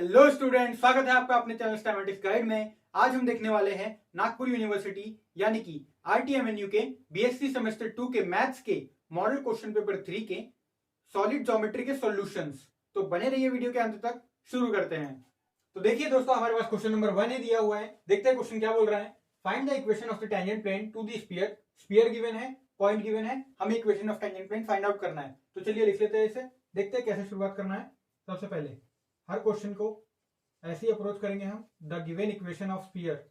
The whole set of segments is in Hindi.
हेलो स्टूडेंट, स्वागत है आपका अपने चैनल स्टैटिस्टिक्स गाइड में। आज हम देखने वाले हैं नागपुर यूनिवर्सिटी यानी कि आरटीएमएनयू के बीएससी सेमेस्टर 2 के मैथ्स के मॉडल क्वेश्चन पेपर 3 के सॉलिड ज्योमेट्री के सॉल्यूशंस। तो बने रहिए वीडियो के अंत तक। शुरू करते हैं। तो देखिए दोस्तों, हमारे पास क्वेश्चन नंबर 1 ही दिया हुआ है। देखते हैं क्वेश्चन क्या बोल रहा है। Find the equation of the tangent plane to the sphere. Sphere given है, पॉइंट गिवन है, हमें equation of tangent plane find out करना है। तो चलिए लिख लेते हैं इसे। देखते हैं कैसे शुरुआत करना है। सबसे पहले हर क्वेश्चन को ऐसे ही अप्रोच करेंगे हम। The given equation of sphere,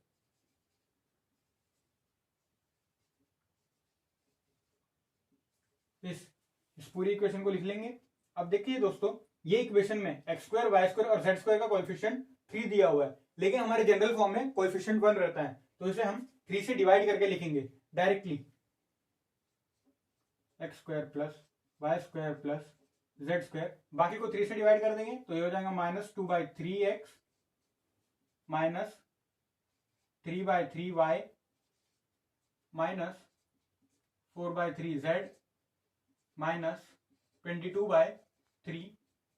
इस पूरी इक्वेशन को लिख लेंगे। अब देखिए दोस्तों, ये इक्वेशन में एक्स स्क्वायर, वाई स्क्वायर और जेड स्क्वायर का कोएफिशिएंट 3 दिया हुआ है, लेकिन हमारे जनरल फॉर्म में कोएफिशिएंट 1 रहता है, तो इसे हम 3 से डिवाइड करके लिखेंगे directly. X square plus y square plus z square, बाकी को 3 से डिवाइड कर देंगे तो ये हो जाएगा -2/3x minus 3/3y minus 4/3z minus 22/3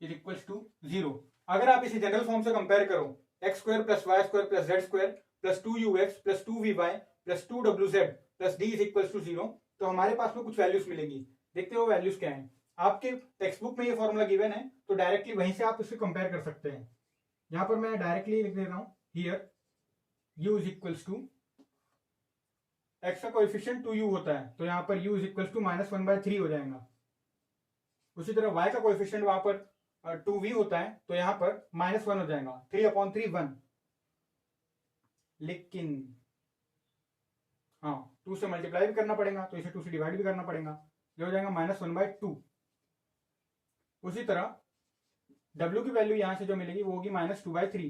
is equals to 0। अगर आप इसे जनरल फॉर्म से कंपेयर करो, x square plus y square plus z square plus 2ux plus 2vy plus 2wz plus d is equals to 0, तो हमारे पास में कुछ वैल्यूज मिलेंगी। देखते हो वैल्यूज क्या है। आपके टेक्स्ट बुक में ये फॉर्मूला गिवन है, तो डायरेक्टली वहीं से आप इसे कंपेयर कर सकते हैं। यहां पर मैं डायरेक्टली लिख दे रहा हूं, here u is equals to, x का कोएफिशिएंट 2u होता है, तो यहां पर u इज इक्वल्स टू -1/3 हो जाएगा। उसी तरह y का कोएफिशिएंट वहां पर 2v होता है, तो यहां पर -1 हो जाएगा, 3/3 1। लेकिन हाँ, 2 से मल्टीप्लाई भी करना पड़ेगा, तो इसे 2 से डिवाइड भी करना पड़ेगा, ये हो जाएगा -1/2। उसी तरह w की वैल्यू यहां से जो मिलेगी वो होगी -2/3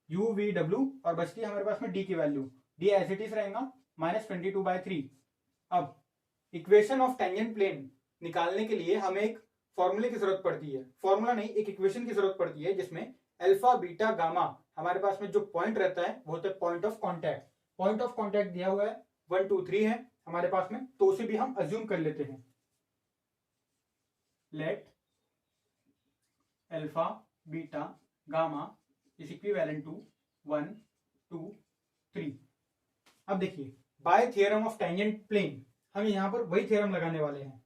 u v w, और बचती है हमारे पास में d की value, d as it is रहेगा -22/3। अब इक्वेशन ऑफ टेंजेंट प्लेन निकालने के लिए हमें एक फॉर्मूले की जरूरत पड़ती है। फॉर्मूला नहीं, एक इक्वेशन की जरूरत पड़ती है, जिसमें अल्फा बीटा गामा, हमारे पास में जो पॉइंट रहता है वो होता है point of contact. Point of contact दिया हुआ है 1 2 3 है हमारे पास में, तो उसे भी हम अज्यूम कर लेते हैं। Let alpha beta gamma is equivalent to 1 2 3। अब देखिए, by theorem of tangent plane हम यहां पर वही थ्योरम लगाने वाले हैं।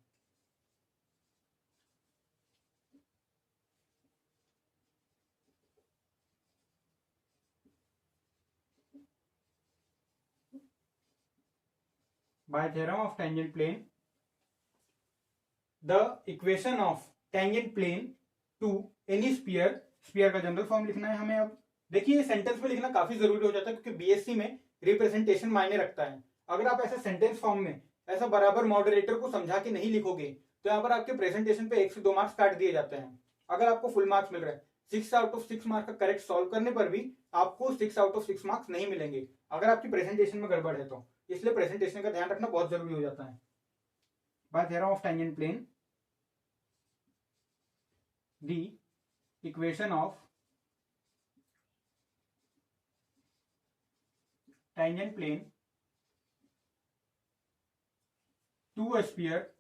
By theorem of tangent plane, the equation of tangent plane to any sphere, sphere का जनरल फॉर्म लिखना है हमें। अब देखिए, सेंटेंस में लिखना काफी जरूरी हो जाता है, क्योंकि बीएससी में रिप्रेजेंटेशन मायने रखता है। अगर आप ऐसे सेंटेंस फॉर्म में ऐसा बराबर मॉडरेटर को समझा के नहीं लिखोगे, तो यहाँ पर आपके प्रेजेंटेशन पे 1 से 2 मार्क्स काट दिए जाते हैं। अगर आपको फुल मार्क्स मिल रहा है, 6 आउट ऑफ 6 मार्क्स का करेक्ट सॉल्व करने पर भी आपको 6 आउट ऑफ 6 मार्क्स नहीं मिलेंगे, अगर आपकी प्रेजेंटेशन में गड़बड़ है तो। इसलिए प्रेजेंटेशन का ध्यान रखना बहुत जरूरी हो जाता है। By theorem of tangent plane, the equation of tangent plane to a sphere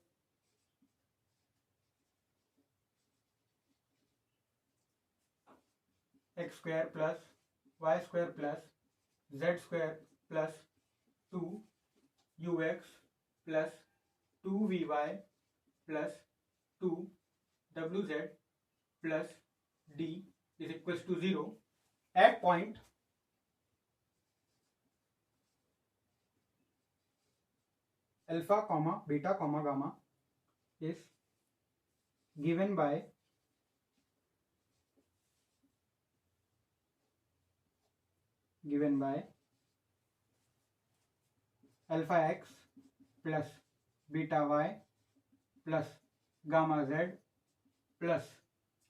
x square plus y square plus z square plus 2ux plus 2vy plus 2wz plus d is equals to 0 at point alpha comma beta comma gamma is given by alpha x plus beta y plus gamma z plus,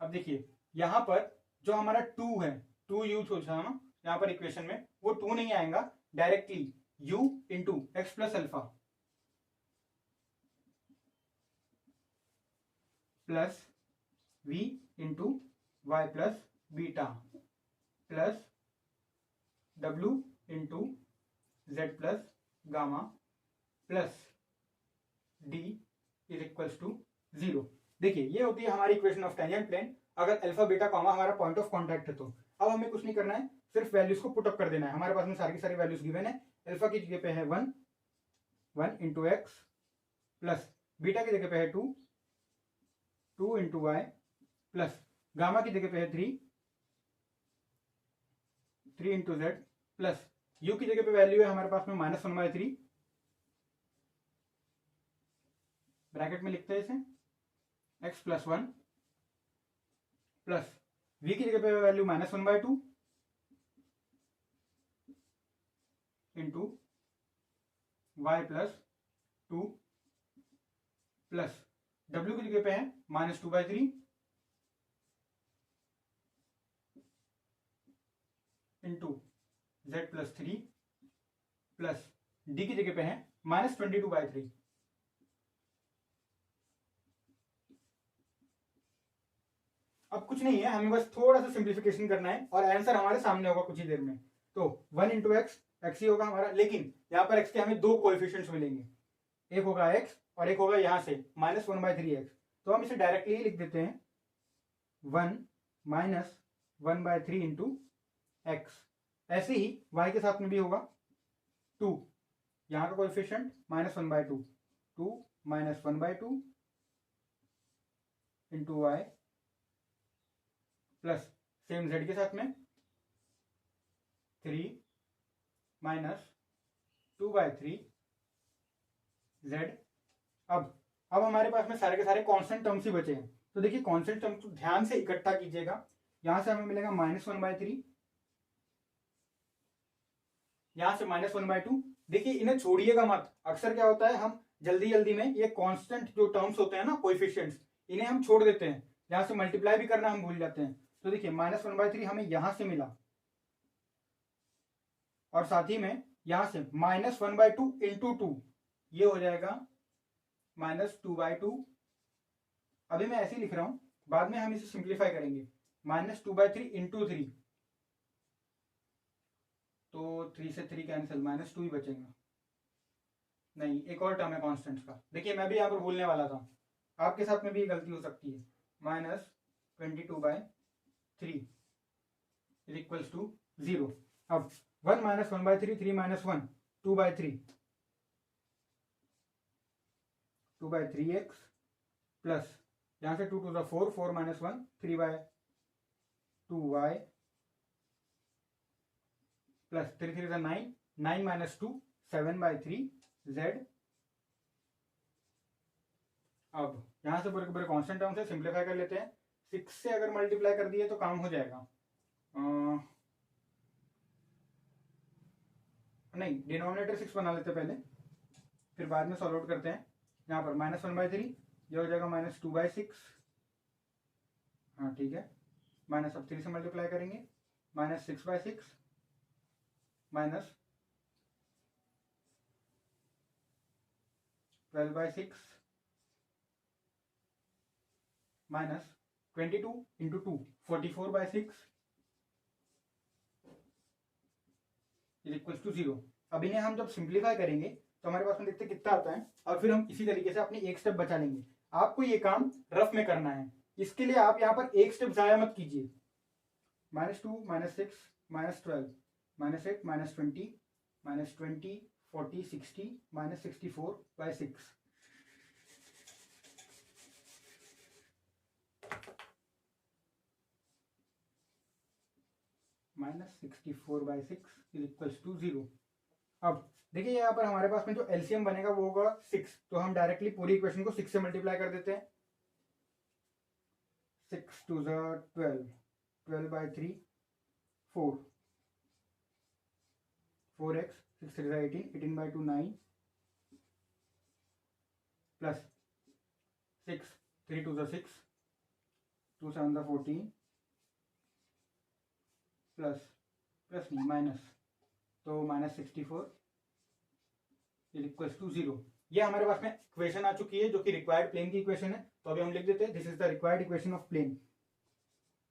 अब देखिए यहां पर जो हमारा 2 है, 2 यूज हो जाए ना यहां पर इक्वेशन में, वो 2 नहीं आएगा, directly u into x plus alpha plus v into y plus beta plus w into z plus gamma plus d is equals to 0। देखिए, ये होती है हमारी इक्वेशन ऑफ टेंजेंट प्लेन। अगर अल्फा बीटा कॉमा हमारा पॉइंट ऑफ कॉन्टैक्ट है तो। अब हमें कुछ नहीं करना है, सिर्फ वैल्यूज को पुटअप कर देना है। हमारे पास में सारी की सारी वैल्यूज गिवन है। अल्फा की जगह पे है 1 इंटू एक्स प्लस बीटा की जगह पे है 2 इंटू वाई प्लस गामा की जगह पे है 3 इंटू जेड प्लस यू की जगह पे वैल्यू है हमारे पास में -1/3, ब्रैकेट में लिखते हैं इसे x प्लस 1 प्लस v की जगह पे value -1/2 into y plus 2 plus w की जगह पे है -2/3 into z plus 3 plus d की जगह पे है -22/3। अब कुछ नहीं है, हमें बस थोड़ा सा सिंप्लीफिकेशन करना है और आंसर हमारे सामने होगा कुछ ही देर में। तो 1 इंटू एक्स ही होगा हमारा, लेकिन यहाँ पर x के हमें दो कोएफिशिएंट्स मिलेंगे, एक होगा x और एक होगा यहां से -1/3x। तो हम इसे डायरेक्टली लिख देते हैं 1 -1/3 इंटू एक्स। ऐसे ही y के साथ में भी होगा 2, यहाँ का coefficient -1/2, 2 -1/2 into y plus same z के साथ में 3 -2/3 z। अब हमारे पास में सारे के सारे कांस्टेंट टर्म्स ही बचे हैं। तो देखिए कांस्टेंट टर्म्स को ध्यान से इकट्ठा कीजिएगा। यहां से हमें मिलेगा -1/3, यहां से -1/2। देखिए इन्हें छोड़िएगा मत, अक्सर क्या होता है हम जल्दी जल्दी में ये कांस्टेंट जो टर्म्स होते हैं ना कोएफिशिएंट्स, इन्हें हम छोड़ देते हैं, यहां से मल्टीप्लाई भी करना हम भूल जाते हैं। तो देखिए -1/3 हमें यहां से मिला और साथ ही में यहां से -1/2 इंटू 2, ये हो जाएगा -2/2। अभी मैं ऐसे ही लिख रहा हूं, बाद में हम इसे सिंप्लीफाई करेंगे। -2/3 इंटू 3, तो 3 से 3 कैंसिल, -2 ही बचेगा। नहीं, एक और टर्म है कॉन्स्टेंट्स का। देखिए मैं भी यहाँ पर भूलने वाला था, आपके साथ में भी गलती हो सकती है। -22/3 इज इक्वल्स टू 0। अब 1 -1/3, 3 -1, 2/3, 2/3x प्लस यहां से 2 to the 4, 4 - 1, 3/2y plus 3 3 9, 9 - 2, 7/3z। अब यहां से पूरे पूरे कांस्टेंट टर्म से सिंप्लीफाई कर लेते हैं। 6 से अगर मल्टीप्लाई कर दिए तो काम हो जाएगा। नहीं, डिनोमिनेटर 6 बना लेते पहले, फिर बाद में सॉल्व आउट करते हैं। यहाँ पर -1/3, ये हो जाएगा -2/6। हाँ ठीक है, माइनस अब 3 से मल्टीप्लाई करेंगे, -6/6 -12/6 -22 इंटू 2, 44/6 इज इक्वल टू 0। अब इन्हें हम जब सिंप्लीफाई करेंगे तो हमारे पास में देखते कितना आता है, और फिर हम इसी तरीके से अपनी एक स्टेप बचा लेंगे। आपको ये काम रफ में करना है, इसके लिए आप यहाँ पर एक स्टेप जाया मत कीजिए। -2 -6 -12 -8 -20 -20 40 60 -64/6 -64/6 इज इक्वल्स टू 0। अब देखिए यहाँ पर हमारे पास में जो एलसीएम बनेगा वो होगा 6, तो हम डायरेक्टली पूरी इक्वेशन को 6 से मल्टीप्लाई कर देते हैं। 6 2 12, 12/3 4, 4x, 6 3 18, 18/2 9 प्लस 6 3 2 6, 2 7 14 प्लस नहीं माइनस, तो -64 इज इक्वल्स टू 0। ये हमारे पास में इक्वेशन आ चुकी है जो कि रिक्वायर्ड प्लेन की इक्वेशन है। तो अभी हम लिख देते हैं this is the required equation of plane.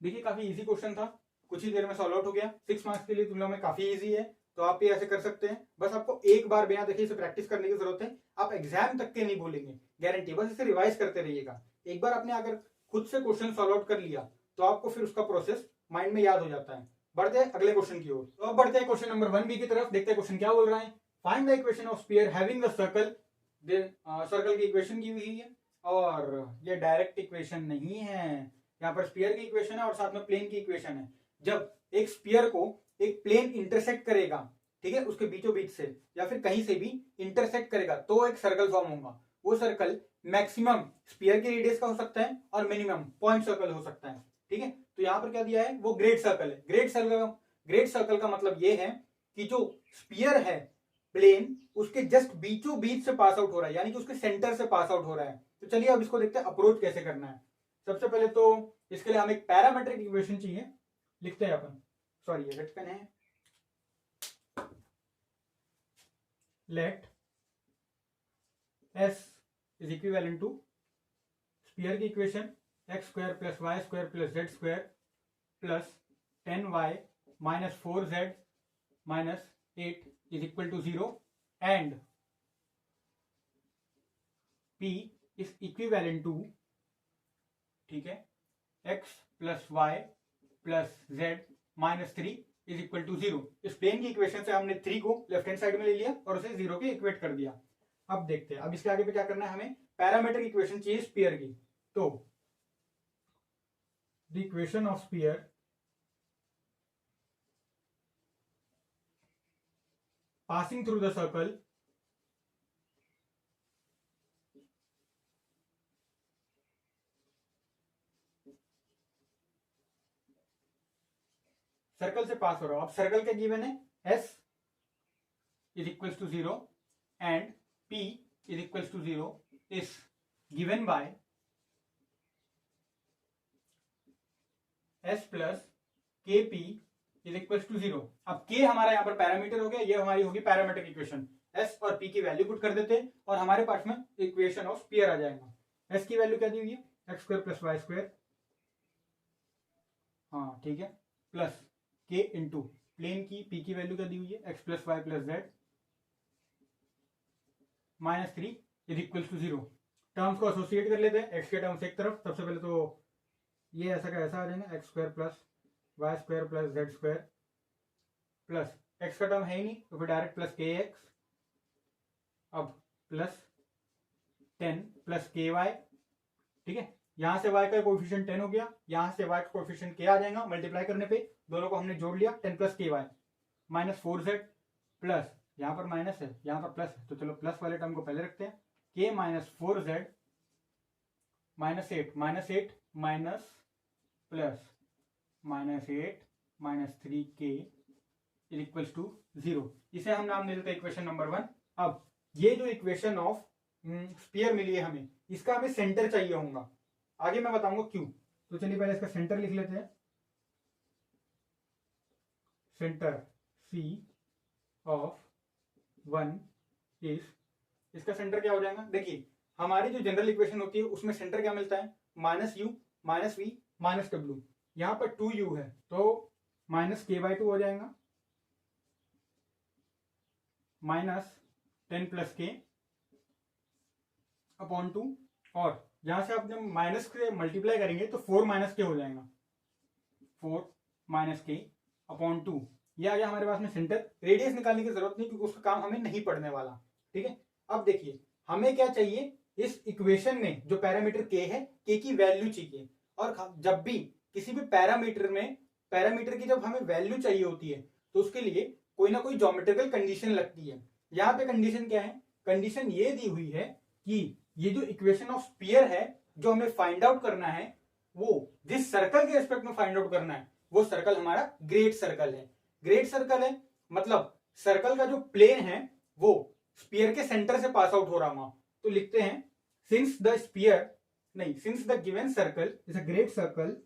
देखिए काफी इजी क्वेश्चन था, कुछ ही देर में सॉल्व आउट हो गया। 6 मार्क्स के लिए तुम लोगों में काफी इजी है, तो आप भी ऐसे कर सकते हैं। बस आपको एक बार बिना देखिए इसे प्रैक्टिस करने की जरूरत है, आप एग्जाम तक के नहीं भूलेंगे, गारंटी। बस इसे रिवाइज करते रहिएगा। एक बार आपने अगर खुद से क्वेश्चन सॉल्व आउट कर लिया तो आपको फिर उसका प्रोसेस माइंड में याद हो जाता है। बढ़ते हैं अगले क्वेश्चन की ओर। तो अब बढ़ते हैं क्वेश्चन नंबर 1 बी की तरफ। देखते हैं क्वेश्चन क्या बोल रहा है। Find the equation of sphere having the circle. Circle की इक्वेशन की हुई है और ये डायरेक्ट इक्वेशन नहीं है, यहाँ पर स्फीयर की इक्वेशन है और साथ में प्लेन की इक्वेशन है। जब एक स्फीयर को एक प्लेन इंटरसेक्ट करेगा, ठीक है, उसके बीचों बीच से या फिर कहीं से भी इंटरसेक्ट करेगा तो एक सर्कल फॉर्म होगा। वो सर्कल मैक्सिमम स्फीयर के रेडियस का हो सकता है और मिनिमम पॉइंट सर्कल हो सकता है। ठीक है, तो यहाँ पर क्या दिया है, वो ग्रेट सर्कल है। ग्रेट सर्कल का मतलब ये है कि जो स्फीयर है प्लेन, उसके जस्ट बीचों बीच से पास आउट हो रहा है, यानी कि उसके सेंटर से पास आउट हो रहा है। तो चलिए अब इसको देखते हैं अप्रोच कैसे करना है। सबसे पहले तो इसके लिए हमें एक पैरामेट्रिक इक्वेशन चाहिए। लिखते हैं अपन, सॉरी ये रेड पेन है। Let s is equivalent to sphere की equation x square plus y square plus z square plus 10y minus 4z minus 8 is equal to 0 and p is equivalent to, ठीक है, x plus y plus z minus 3 is equal to 0। इस प्लेन की इक्वेशन से हमने 3 को लेफ्ट हैंड साइड में ले लिया और उसे 0 के इक्वेट कर दिया। अब देखते हैं, अब इसके आगे पे क्या करना है, हमें पैरामेट्रिक इक्वेशन चाहिए स्फीयर की। तो the equation of sphere passing through the circle circle से पास हो रहा हो। अब सर्कल के गिवन है s is equal to 0 and p is equal to 0 is given by s plus k P is equal to 0। अब k हमारा यहाँ पर पैरामीटर हो गया, ये हमारी होगी पैरामेट्रिक इक्वेशन। s और p की वैल्यू पुट कर देते हैं और हमारे पास में इक्वेशन ऑफ स्फीयर आ जाएगा। s की वैल्यू क्या दी हुई है, x square plus y square, हाँ ठीक है, प्लस k इंटू प्लेन की p की वैल्यू क्या दी हुई है, x plus y plus z minus 3 is equal to 0। Terms को एसोसिएट कर लेते हैं, एक्स के टर्म्स एक तरफ। सबसे पहले तो ये ऐसा का ऐसा आ जाएगा, x square plus y square plus z square plus x का टर्म है ही नहीं तो फिर डायरेक्ट प्लस के एक्स, अब प्लस 10 प्लस के वाई, ठीक है, यहां से y का कोएफिशिएंट 10 हो गया, यहां से y का कोएफिशिएंट k आ जाएगा। मल्टीप्लाई करने पे दोनों को हमने जोड़ लिया, 10 plus k Y minus 4z plus, यहां पर माइनस है यहां पर प्लस है तो चलो प्लस वाले टर्म को पहले रखते हैं, k minus 4z minus 8 minus plus minus 8 minus 3k is equal to 0। इसे हम नाम दे देते हैं इक्वेशन नंबर 1। अब ये जो इक्वेशन ऑफ स्फीयर मिली है हमें, इसका हमें सेंटर चाहिए होगा, आगे मैं बताऊंगा क्यों। तो चलिए पहले इसका सेंटर लिख लेते हैं। सेंटर C ऑफ 1 इज, इसका सेंटर क्या हो जाएगा, देखिए हमारी जो जनरल इक्वेशन होती है उसमें सेंटर क्या मिलता है, minus u minus v minus डब्ल्यू। यहां पर 2u है तो माइनस k/2 हो जाएगा माइनस 10 प्लस के अपॉन 2, और यहां से आप जब माइनस के मल्टीप्लाई करेंगे तो 4 माइनस के हो जाएगा, 4 माइनस के अपॉन 2। ये आ गया हमारे पास में सेंटर। रेडियस निकालने की जरूरत नहीं क्योंकि उसका काम हमें नहीं पड़ने वाला, ठीक है। अब देखिए हमें क्या चाहिए, इस इक्वेशन में जो पैरामीटर k है, k की वैल्यू चाहिए। और जब भी किसी भी पैरामीटर की जब हमें वैल्यू चाहिए होती है तो उसके लिए कोई ना कोई ज्योमेट्रिकल कंडीशन लगती है। यहाँ पे कंडीशन क्या है, कंडीशन ये दी हुई है कि ये जो इक्वेशन ऑफ स्फीयर है जो हमें फाइंड आउट करना है, वो जिस सर्कल के रिस्पेक्ट में फाइंड आउट करना है वो सर्कल हमारा ग्रेट सर्कल है। ग्रेट सर्कल है मतलब सर्कल का जो प्लेन है वो स्फीयर के सेंटर से पास आउट हो रहा होगा। तो लिखते हैं since the given circle is a great circle,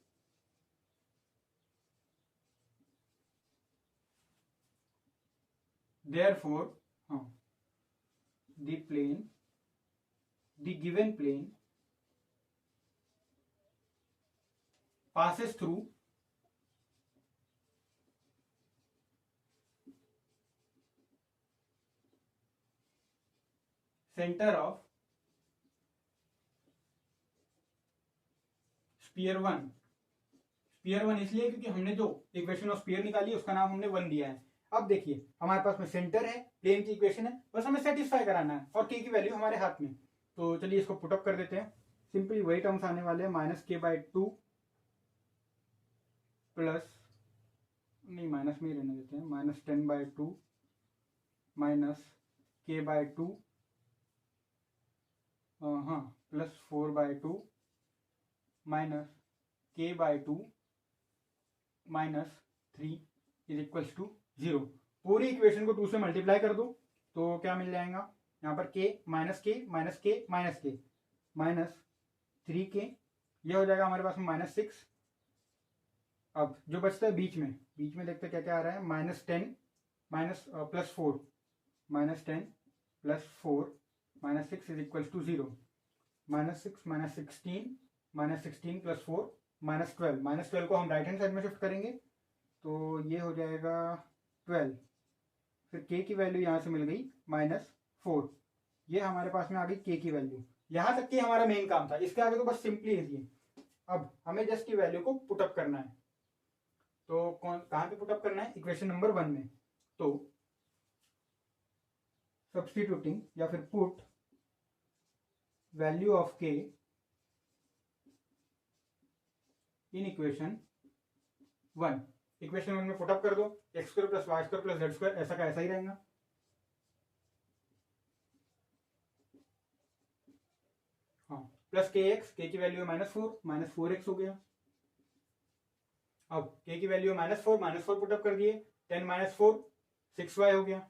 therefore the given plane passes through center of sphere 1 spear 1 इसलिए क्योंकि हमने जो इक्वेशन ऑफ स्पीयर निकाली उसका नाम हमने 1 दिया है। अब देखिए हमारे पास में सेंटर है, प्लेन की इक्वेशन है, बस हमें सेटिस्फाई कराना है और के की वैल्यू हमारे हाथ में। तो चलिए इसको पुटअप कर देते हैं। सिंपली वही टर्म्स आने वाले हैं, -k/2 प्लस, नहीं माइनस में ही रहने देते हैं, -10/2 -k/2 हाँ plus 4/2 -k/2 -3 is equals to 0। पूरी इक्वेशन को 2 से मल्टीप्लाई कर दो तो क्या मिल जाएगा, यहाँ पर k -3k, ये हो जाएगा हमारे पास में -6। अब जो बचता है बीच में देखते क्या क्या आ रहा है, -10 +4 -10 +4 -6 इज इक्वल्स टू 0। -6 -16 +4 -12, -12 को हम राइट हैंड साइड में शिफ्ट करेंगे तो ये हो जाएगा 12। फिर k की वैल्यू यहाँ से मिल गई -4, ये हमारे पास में आ गई k की वैल्यू। यहाँ तक की हमारा मेन काम था, इसके आगे तो बस सिंपली इजी है। अब हमें जस्ट की वैल्यू को पुटअप करना है, तो कहाँ पे पुटअप करना है, इक्वेशन नंबर 1 में। तो सब्स्टिट्यूटिंग या फिर put value of k in equation 1, equation 1 में पुटअप कर दो, x² + y² + z², ऐसा का ऐसा ही रहेगा। हाँ प्लस kx, k की वैल्यू है -4, -4x हो गया। अब k की वैल्यू है -4 पुटअप कर दिए, 10 - 4 6y हो गया।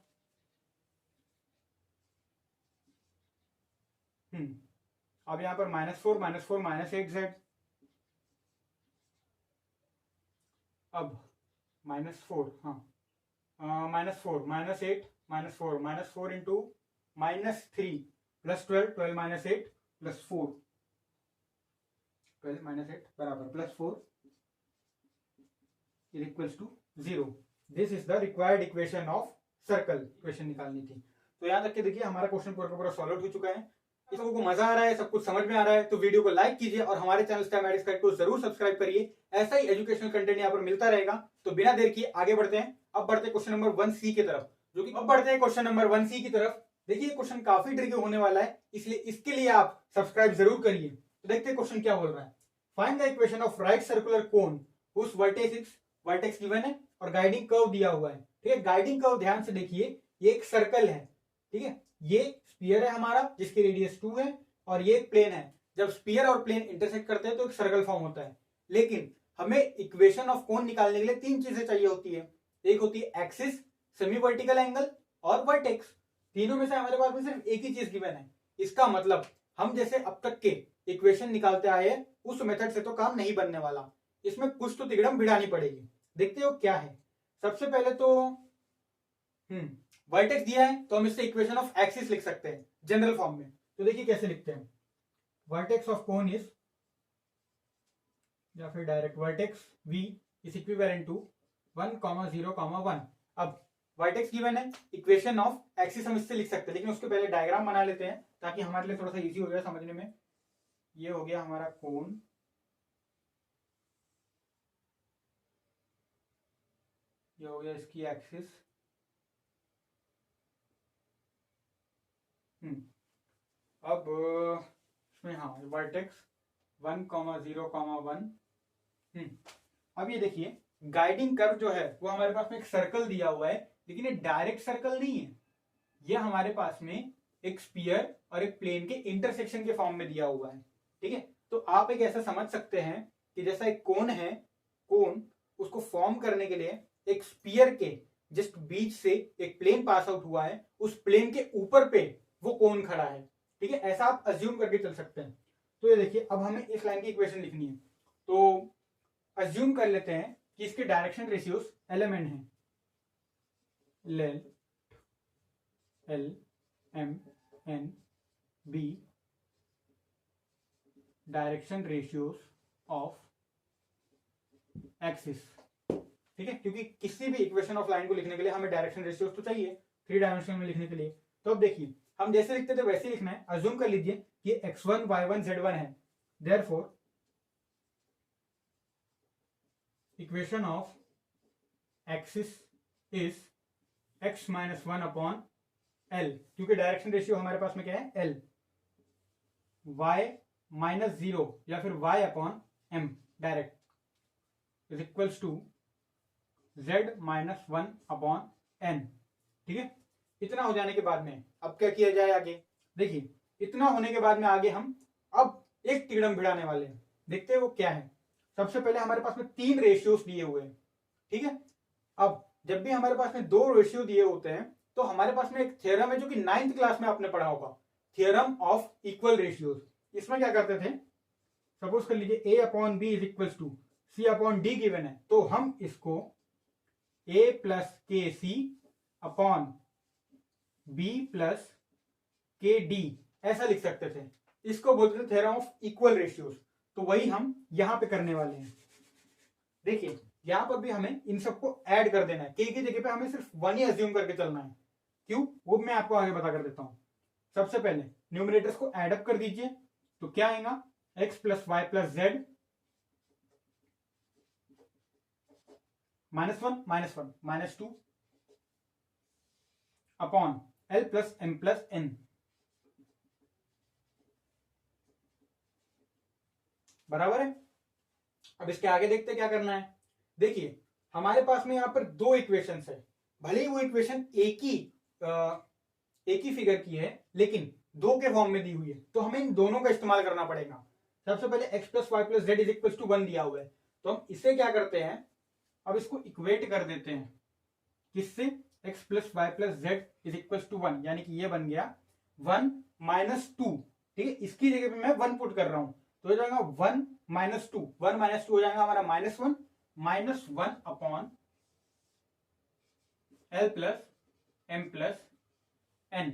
अब यहाँ पर -4 -8z। अब -4 हाँ -4 -8 -4 -4 इंटू -3 +12 12 - 8 +4 12 - 8 बराबर +4 is equals to 0। This is the required equation of circle. Equation निकालनी थी। तो यहाँ तक के देखिए हमारा क्वेश्चन पूरा का पूरा सॉल्व हो चुका है। इस लोगों को मजा आ रहा है, सब कुछ समझ में आ रहा है, तो वीडियो को लाइक कीजिए और हमारे चैनल स्टेमैटिक्स गाइड को जरूर सब्सक्राइब करिए। ऐसा ही एजुकेशनल कंटेंट यहाँ पर मिलता रहेगा। तो बिना देर किए आगे बढ़ते हैं। अब बढ़ते हैं क्वेश्चन नंबर 1C की तरफ, जो कि अब बढ़ते हैं क्वेश्चन नंबर 1C की तरफ। देखिए क्वेश्चन काफी ट्रिकी होने वाला है, इसलिए इसके लिए आप सब्सक्राइब जरूर करिए। तो देखते हैं क्वेश्चन क्या बोल रहा है। Find the equation of right circular cone whose vertex given है और गाइडिंग कर्व दिया हुआ है। ठीक है, गाइडिंग कर्व ध्यान से देखिए, ये एक सर्कल है। ठीक है, ये स्फीयर है हमारा जिसकी रेडियस 2 है और ये एक प्लेन है। जब स्फीयर और प्लेन इंटरसेक्ट करते हैं तो एक सर्कल फॉर्म होता है। लेकिन हमें इक्वेशन ऑफ कोन निकालने के लिए 3 चीजें चाहिए होती है। एक होती है एक्सिस, सेमी वर्टिकल एंगल और वर्टेक्स। तीनों में से हमारे पास में सिर्फ एक ही चीज गिवन है। इसका मतलब हम जैसे अब तक के इक्वेशन निकालते आए हैं उस मेथड से तो काम नहीं बनने वाला, इसमें कुछ तो तिगड़म भिड़ानी पड़ेगी। देखते हो क्या है। सबसे पहले तो वर्टेक्स दिया है तो हम इससे इक्वेशन ऑफ एक्सिस लिख सकते हैं जनरल फॉर्म में। तो देखिए कैसे लिखते हैं, वर्टेक्स ऑफ कोन इज, या फिर direct vertex v is equivalent to 1, 0, 1। अब वर्टेक्स गिवन है, इक्वेशन ऑफ एक्सिस हम इससे लिख सकते हैं, लेकिन उसके पहले डायग्राम बना लेते हैं ताकि हमारे लिए थोड़ा सा इजी हो जाए समझने में। ये हो गया हमारा कोन, ये हो गया इसकी एक्सिस। अब इसमें हाँ वर्टेक्स 1, 0, 1। अब ये देखिए गाइडिंग कर्व जो है वो हमारे पास में एक सर्कल दिया हुआ है, लेकिन ये डायरेक्ट सर्कल नहीं है। ये हमारे पास में एक स्फीयर और एक प्लेन के इंटरसेक्शन के फॉर्म में दिया हुआ है। ठीक है, तो आप एक ऐसा समझ सकते हैं कि जैसा एक कोन है, कोन उसको फॉर्म करने के लिए एक स्फीयर के जस्ट बीच से एक प्लेन पास आउट हुआ है, उस प्लेन के ऊपर पे वो कोन खड़ा है। ठीक है, ऐसा आप अज्यूम करके चल सकते हैं। तो ये देखिए अब हमें इस लाइन की इक्वेशन लिखनी है, तो अज्यूम कर लेते हैं कि इसके डायरेक्शन रेशियोज LMN है, left L M N B, direction ratios of axis. ठीक है, क्योंकि किसी भी इक्वेशन ऑफ लाइन को लिखने के लिए हमें डायरेक्शन रेशियोज तो चाहिए 3 डायमेंशन में लिखने के लिए। तो अब देखिए हम जैसे लिखते थे वैसे लिखना है। अज्यूम कर लीजिए कि x1 y1 z1 है, therefore equation of axis is x minus 1 upon L, क्योंकि डायरेक्शन रेशियो हमारे पास में क्या है, एल, y माइनस 0 या फिर y upon m direct is equals to z minus 1 upon n। ठीक है, इतना हो जाने के बाद में अब क्या किया जाए आगे, देखिए इतना होने के बाद में आगे हम अब एक तिगड़म भिड़ाने वाले हैं। देखते हैं वो क्या है। सबसे पहले हमारे पास में 3 रेशियोज दिए हुए हैं। ठीक है, अब जब भी हमारे पास में 2 रेशियो दिए होते हैं तो हमारे पास में एक थ्योरम है जो कि 9th क्लास में आपने पढ़ा होगा, थ्योरम ऑफ इक्वल रेशियोज। इसमें क्या करते थे, सपोज कर लीजिए a upon b is equal to c upon d given है, तो हम इसको a plus k c upon b plus k d ऐसा लिख सकते थे। इसको बोलते थे थ्योरम ऑफ इक्वल रेशियोज। तो वही हम यहां पे करने वाले हैं। देखिए यहां पर भी हमें इन सबको ऐड कर देना है, के की जगह पे हमें सिर्फ 1 ही अज्यूम करके चलना है। क्यों, वो मैं आपको आगे बता कर देता हूं। सबसे पहले न्यूमरेटर्स को ऐड अप कर दीजिए, तो क्या आएगा, x plus y plus z -1 -1 -2 upon l plus m plus n, बराबर है। अब इसके आगे देखते क्या करना है। देखिए हमारे पास में यहां पर 2 इक्वेशंस है, भले ही वो इक्वेशन एक ही फिगर की है लेकिन 2 के फॉर्म में दी हुई है, तो हमें इन दोनों का इस्तेमाल करना पड़ेगा। सबसे पहले x plus y plus z is equal to 1 दिया हुआ है, तो हम इससे क्या करते हैं, अब इसको इक्वेट कर देते हैं किससे, x plus y plus z is equal to 1, यानी कि ये बन गया 1 माइनस 2। ठीक है, इसकी जगह पे मैं 1 पुट कर रहा हूं, तो हो जाएगा 1 माइनस 2, 1 माइनस 2 हो जाएगा हमारा -1 -1 upon l plus m plus n.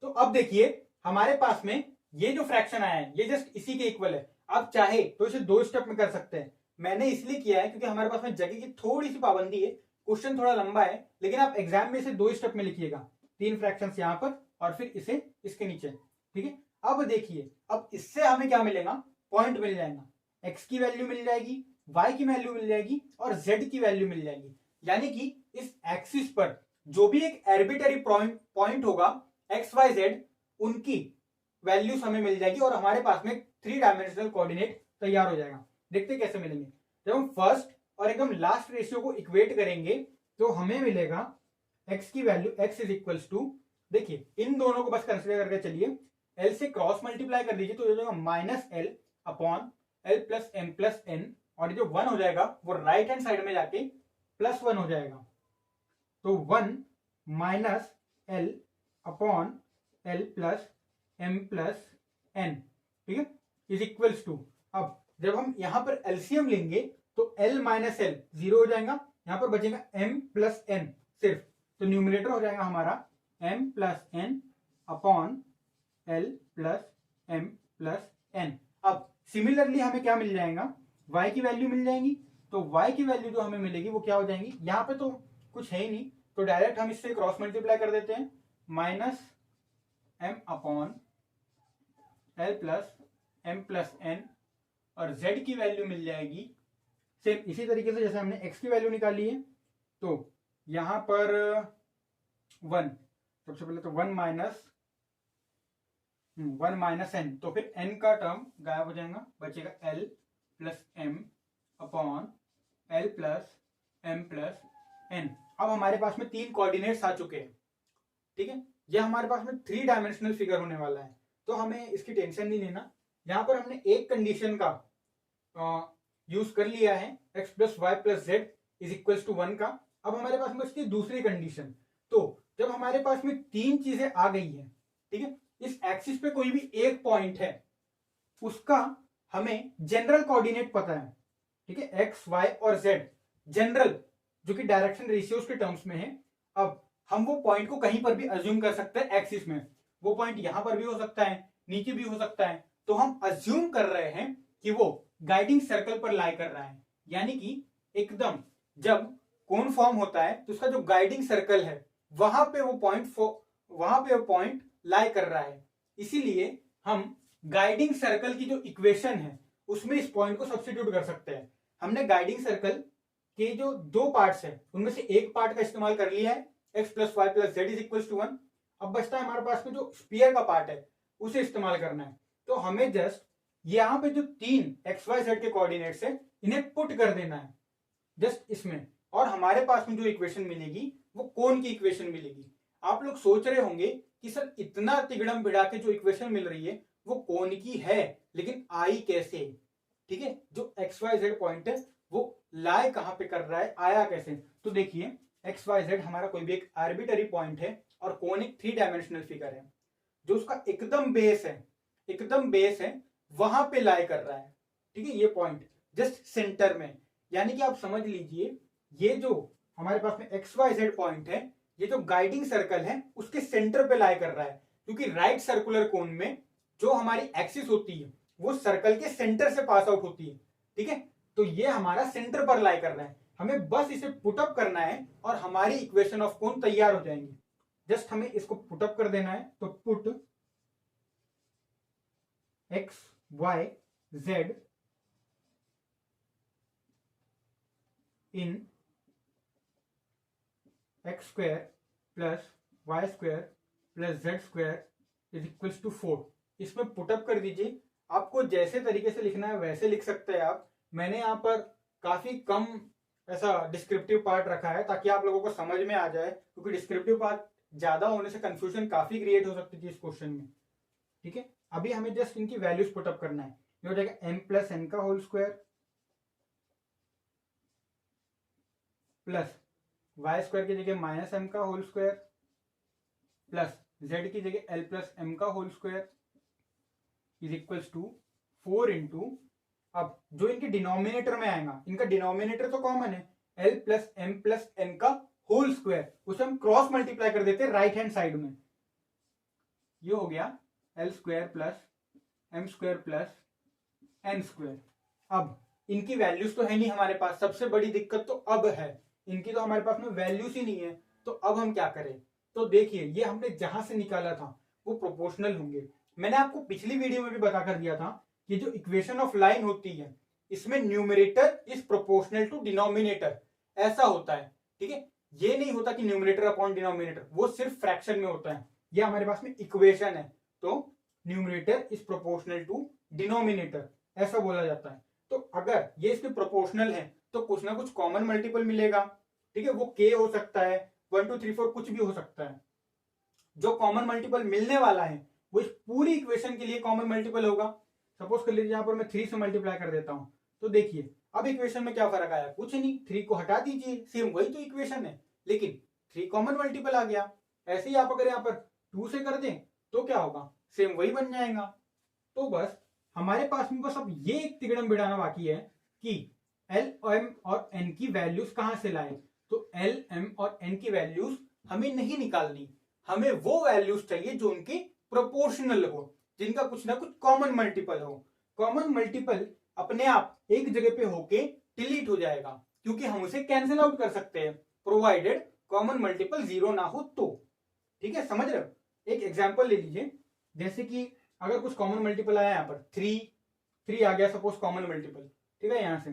तो अब देखिए हमारे पास में ये जो फ्रैक्शन आया है ये जस्ट इसी के इक्वल है। अब चाहे तो इसे 2 स्टेप में कर सकते हैं, मैंने इसलिए किया है क्योंकि हमारे पास में जगह की थोड़ी सी पाबंदी है, क्वेश्चन थोड़ा लंबा है, लेकिन आप एग्जाम में इसे 2 स्टेप में लिखिएगा, 3 फ्रैक्शंस यहां पर और फिर इसे इसके नीचे। ठीक है, अब देखिए अब इससे हमें क्या मिलेगा, पॉइंट मिल जाएगा, x की वैल्यू मिल जाएगी, y की वैल्यू मिल जाएगी और z की वैल्यू मिल जाएगी। यानी कि इस एक्सिस पर जो भी एक आर्बिट्ररी पॉइंट होगा x y z, उनकी वैल्यूज हमें मिल जाएगी और हमारे पास में 3 डायमेंशनल कोऑर्डिनेट तैयार हो जाएगा। देखते कैसे मिलेंगे। जब हम फर्स्ट और एकदम लास्ट रेशियो को इक्वेट करेंगे तो हमें मिलेगा x की value x is equals to, देखिए इन दोनों को बस कंसिडर करके चलिए, l से क्रॉस मल्टीप्लाई कर दीजिए तो हो जाएगा minus l upon l plus m plus n, और जो 1 हो जाएगा वो राइट हैंड साइड में जाके +1 हो जाएगा, तो 1 minus l upon l plus m plus n. ठीक है, इज इक्वल्स टू, अब जब हम यहां पर एलसीएम लेंगे तो l माइनस एल 0 हो जाएगा, यहां पर बचेगा m प्लस n सिर्फ, तो न्यूमरेटर हो जाएगा हमारा m plus n upon l plus m plus n। अब सिमिलरली हमें क्या मिल जाएगा, y की वैल्यू मिल जाएगी, तो y की वैल्यू जो हमें मिलेगी वो क्या हो जाएंगी, यहां पे तो कुछ है ही नहीं, तो डायरेक्ट हम इससे क्रॉस मल्टीप्लाई कर देते हैं, minus m upon l plus m plus n, और z की वैल्यू मिल जाएगी सेम इसी तरीके से जैसे हमने x की वैल्यू निकाली है, तो यहां पर 1, सबसे पहले तो 1 माइनस n, तो फिर n का टर्म गायब हो जाएगा, बचेगा l plus m upon l plus m plus n। अब हमारे पास में 3 कोऑर्डिनेट्स आ चुके हैं। ठीक है, ये हमारे पास में 3 डायमेंशनल फिगर होने वाला है, तो हमें इसकी टेंशन नहीं लेना। यहां पर हमने एक कंडीशन का यूज कर लिया है, x plus y plus z is equal to 1 का। अब हमारे पास में बचती है दूसरी कंडीशन, तो जब हमारे पास में 3 चीजें आ गई हैं, ठीक है, इस एक्सिस पे कोई भी एक पॉइंट है, उसका हमें जनरल कोऑर्डिनेट पता है। ठीक है, एक्स वाई और जेड जनरल, जो कि डायरेक्शन रेशियोज के टर्म्स में है। अब हम वो पॉइंट को कहीं पर भी अज्यूम कर सकते हैं एक्सिस में, वो पॉइंट यहां पर भी हो सकता है, नीचे भी हो सकता है, तो हम अज्यूम कर रहे हैं कि वो गाइडिंग सर्कल पर लाई कर रहा है, यानी कि एकदम जब कोन फॉर्म होता है तो उसका जो गाइडिंग सर्कल है वहां पे वो पॉइंट लाई कर रहा है। इसीलिए हम गाइडिंग सर्कल की जो इक्वेशन है उसमें इस पॉइंट को सब्स्टिट्यूट कर सकते हैं। हमने गाइडिंग सर्कल के जो दो पार्ट्स है उनमें से एक पार्ट का इस्तेमाल कर लिया है, x plus y plus z is equal to 1। अब बचता है हमारे पास में जो स्पीयर का पार्ट है उसे इस्तेमाल करना है। तो हमें जस्ट यहाँ पे जो तीन एक्स वाई जेड के कोऑर्डिनेट्स है इन्हें पुट कर देना है जस्ट इसमें, और हमारे पास में जो इक्वेशन मिलेगी वो कोन की इक्वेशन मिलेगी। आप लोग सोच रहे होंगे कि सर इतना तिगड़म भिड़ा के जो इक्वेशन मिल रही है वो कोन की है, लेकिन आई कैसे? ठीक है, जो एक्स वाई जेड पॉइंट है वो लाई कहां पे कर रहा है, आया कैसे? तो देखिए एक्स वाई जेड हमारा कोई भी एक आर्बिटरी पॉइंट है और कोन एक 3 डायमेंशनल फिगर है, जो उसका एकदम बेस है वहां पे लाई कर रहा है। ठीक है, ये पॉइंट जस्ट सेंटर में, यानी कि आप समझ लीजिए ये जो हमारे पास में एक्स वाई जेड पॉइंट है, ये जो गाइडिंग सर्कल है उसके सेंटर पे लाई कर रहा है, क्योंकि राइट सर्कुलर कोन में जो हमारी एक्सिस होती है वो सर्कल के सेंटर से पास आउट होती है। ठीक है, तो ये हमारा सेंटर पर लाई कर रहा है, हमें बस इसे पुटअप करना है और हमारी इक्वेशन ऑफ कोन तैयार हो जाएंगी। जस्ट हमें इसको पुटअप कर देना है, तो put x y z in x square plus y square plus z square is equal to 4। इसमें पुटअप कर दीजिए, आपको जैसे तरीके से लिखना है वैसे लिख सकते हैं आप। मैंने यहाँ पर काफी कम ऐसा डिस्क्रिप्टिव पार्ट रखा है ताकि आप लोगों को समझ में आ जाए, क्योंकि डिस्क्रिप्टिव पार्ट ज्यादा होने से कंफ्यूजन काफी क्रिएट हो सकती थी इस क्वेश्चन में। ठीक है, अभी हमें जस्ट इनकी वैल्यूज पुटअप करना है। ये हो जाएगा m प्लस एन का whole square plus y square की जगह माइनस एम का होल स्क्वायर प्लस जेड की जगह एल प्लस एम का whole square is equals to 4 into, अब जो इनके डिनोमिनेटर में आएगा, इनका डिनोमिनेटर तो कॉमन है, एल प्लस एम का होल स्क्वायर, उसे हम क्रॉस मल्टीप्लाई कर देते हैं राइट हैंड साइड में। ये हो गया l square plus m square plus n square. अब इनकी वैल्यूज तो है नहीं हमारे पास, सबसे बड़ी दिक्कत तो अब है, इनकी तो हमारे पास में वैल्यूज ही नहीं है। तो अब हम क्या करें? तो देखिए ये हमने जहां से निकाला था वो प्रोपोर्शनल होंगे। मैंने आपको पिछली वीडियो में भी बता कर दिया था कि जो इक्वेशन ऑफ लाइन होती है इसमें numerator is proportional to denominator, ऐसा होता है। ठीक है, ये नहीं होता कि न्यूमरेटर अपॉन डिनोमिनेटर, वो सिर्फ फ्रैक्शन में होता है। ये हमारे पास में इक्वेशन है, तो numerator is proportional to denominator, ऐसा बोला जाता है। तो अगर ये इसके प्रोपोर्शनल है तो कुछ ना कुछ कॉमन मल्टीपल मिलेगा। ठीक है, वो k हो सकता है, 1 2 3 4 कुछ भी हो सकता है। जो कॉमन मल्टीपल मिलने वाला है वो इस पूरी इक्वेशन के लिए कॉमन मल्टीपल होगा। सपोज कर लीजिए यहाँ पर मैं 3 से मल्टीप्लाई कर देता हूं, तो देखिए अब इक्वेशन में क्या फर्क आया? कुछ नहीं, 3 को हटा दीजिए, सेम वही तो इक्वेशन है, लेकिन 3 कॉमन मल्टीपल आ गया। ऐसे ही आप अगर यहाँ पर 2 से कर दें तो क्या होगा? सेम वही बन जाएगा। तो बस हमारे पास में बस अब ये एक तिगड़म बिड़ाना बाकी है कि एल एम और एन की वैल्यूज कहां से लाए। तो एल एम और एन की वैल्यूज हमें नहीं निकालनी, हमें वो वैल्यूज चाहिए जो उनके प्रोपोर्शनल हो, जिनका कुछ ना कुछ कॉमन मल्टीपल हो। कॉमन मल्टीपल अपने आप एक जगह पे होके डिलीट हो जाएगा, क्योंकि हम उसे कैंसिल आउट कर सकते हैं, प्रोवाइडेड कॉमन मल्टीपल 0 ना हो तो। ठीक है, समझ रहे हो? एक एग्जांपल ले लीजिए, जैसे कि अगर कुछ कॉमन मल्टीपल आया यहाँ पर 3 आ गया सपोज कॉमन मल्टीपल। ठीक है, यहां से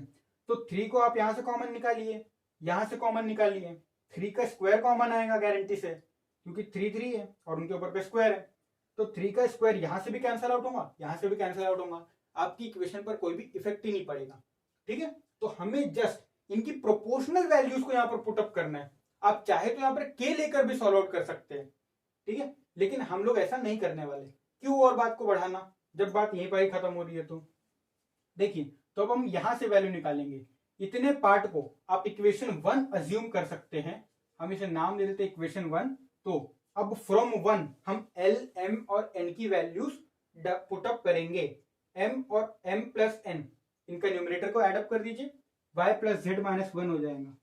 तो 3 को आप यहां से कॉमन निकालिए, यहां से कॉमन निकालिए, 3 का स्क्वायर कॉमन आएगा गारंटी से, क्योंकि 3 है और उनके ऊपर पे स्क्वायर है। तो 3 का स्क्वायर यहां से भी कैंसिल आउट होगा, यहां से भी कैंसिल आउट होगा, आपकी इक्वेशन पर कोई भी इफेक्ट ही नहीं पड़ेगा। ठीक है, तो हमें जस्ट इनकी प्रोपोर्शनल वैल्यूज को यहाँ पर पुटअप करना है। आप चाहे तो यहाँ पर के लेकर भी सॉल्व आउट कर सकते हैं। ठीक है, लेकिन हम लोग ऐसा नहीं करने वाले, क्यों और बात को बढ़ाना जब बात यहीं पर ही खत्म हो रही है। तो देखिए, तो अब हम यहां से वैल्यू निकालेंगे। इतने पार्ट को आप इक्वेशन 1 अज्यूम कर सकते हैं, हम इसे नाम दे देते हैं इक्वेशन 1। तो अब फ्रॉम 1 हम एल एम और एन की वैल्यूज पुटअप करेंगे। एम और एम प्लस एन, इनका न्यूमरेटर को एडअप कर दीजिए, वाई प्लस जेड माइनस 1 हो जाएगा,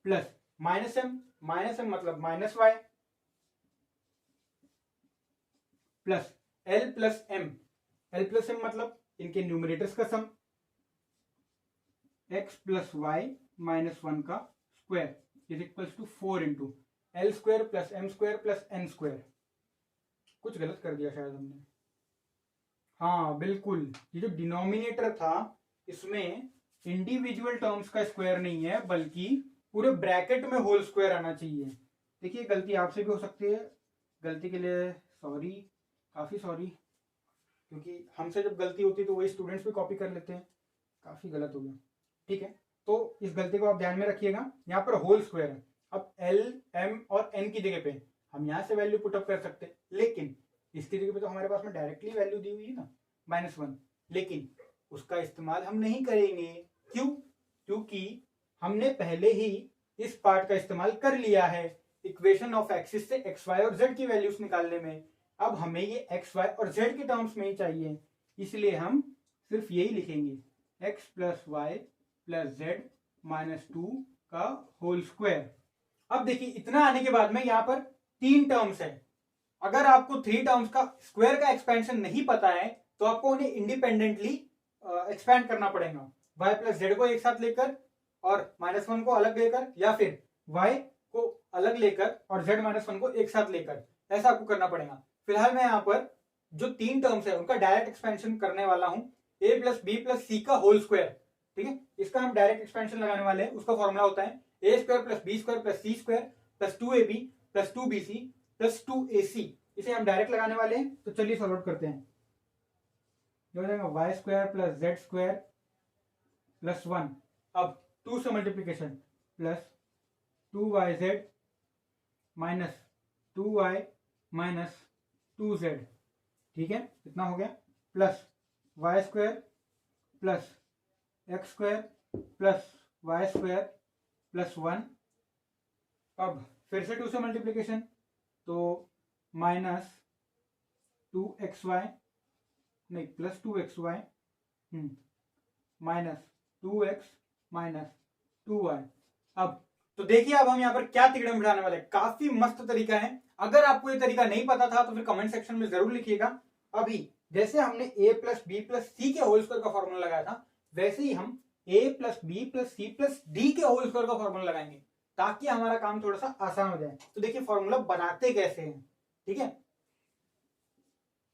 प्लस माइनस एम मतलब minus y, plus l plus m मतलब इनके न्यूमरेटर्स का sum, x plus y minus 1 का square is equals to 4 into l square plus m square plus n square. कुछ गलत कर दिया शायद हमने, हाँ बिल्कुल, ये जो डिनोमिनेटर था इसमें इंडिविजुअल टर्म्स का स्क्वायर नहीं है बल्कि पूरे ब्रैकेट में होल स्क्वायर आना चाहिए। देखिए गलती आपसे भी हो सकती है, गलती के लिए सॉरी, काफ़ी सॉरी, क्योंकि हमसे जब गलती होती है तो वही स्टूडेंट्स भी कॉपी कर लेते हैं, काफ़ी गलत हो गया। ठीक है, तो इस गलती को आप ध्यान में रखिएगा, यहाँ पर होल स्क्वायर है। अब एल एम और एन की जगह पे हम यहाँ से वैल्यू पुटअप कर सकते हैं, लेकिन इसकी जगह पे तो हमारे पास में डायरेक्टली वैल्यू दी हुई है ना -1, लेकिन उसका इस्तेमाल हम नहीं करेंगे। क्यों? क्योंकि हमने पहले ही इस पार्ट का इस्तेमाल कर लिया है इक्वेशन ऑफ एक्सिस से एक्स वाई और जेड की वैल्यूज निकालने में। अब हमें ये एक्स वाई और जेड के टर्म्स में ही चाहिए, इसलिए हम सिर्फ यही लिखेंगे x plus y plus z -2 का होल स्क्वायर। अब देखिए इतना आने के बाद में यहाँ पर 3 टर्म्स है, अगर आपको 3 टर्म्स का स्क्वायर का एक्सपेंशन नहीं पता है तो आपको उन्हें इंडिपेंडेंटली एक्सपेंड करना पड़ेगा, y प्लस जेड को एक साथ लेकर और -1 को अलग लेकर, या फिर y को अलग लेकर और z -1 को एक साथ लेकर, ऐसा आपको करना पड़ेगा। फिलहाल मैं यहाँ पर जो 3 टर्म्स है उनका डायरेक्ट एक्सपेंशन करने वाला हूं, a प्लस बी प्लस सी का होल स्क्वायर। ठीक है, इसका हम डायरेक्ट एक्सपेंशन लगाने वाले हैं। उसका फॉर्मूला होता है a square plus b square plus c square plus 2ab plus 2bc plus 2ac। इसे हम डायरेक्ट लगाने वाले हैं, तो चलिए सॉल्व आउट करते हैं। जो हो जाएगा y square plus z square plus 1, अब 2 से multiplication plus 2yz minus 2y minus 2z। ठीक है, इतना हो गया, plus y square plus x square plus y square plus 1। अब फिर से 2 से मल्टीप्लीकेशन, तो -2xy नहीं plus 2xy -2x minus 2y। अब तो देखिए अब हम यहाँ पर क्या तिकड़म बिठाने वाले हैं, काफी मस्त तरीका है। अगर आपको ये तरीका नहीं पता था तो फिर कमेंट सेक्शन में जरूर लिखिएगा। अभी जैसे हमने a प्लस बी प्लस सी के होल स्क्वायर का फॉर्मूला लगाया था, वैसे ही हम a plus b plus c plus d के होल स्क्वायर का फॉर्मूला लगाएंगे, ताकि हमारा काम थोड़ा सा आसान हो जाए। तो देखिए फॉर्मूला बनाते कैसे हैं। ठीक है,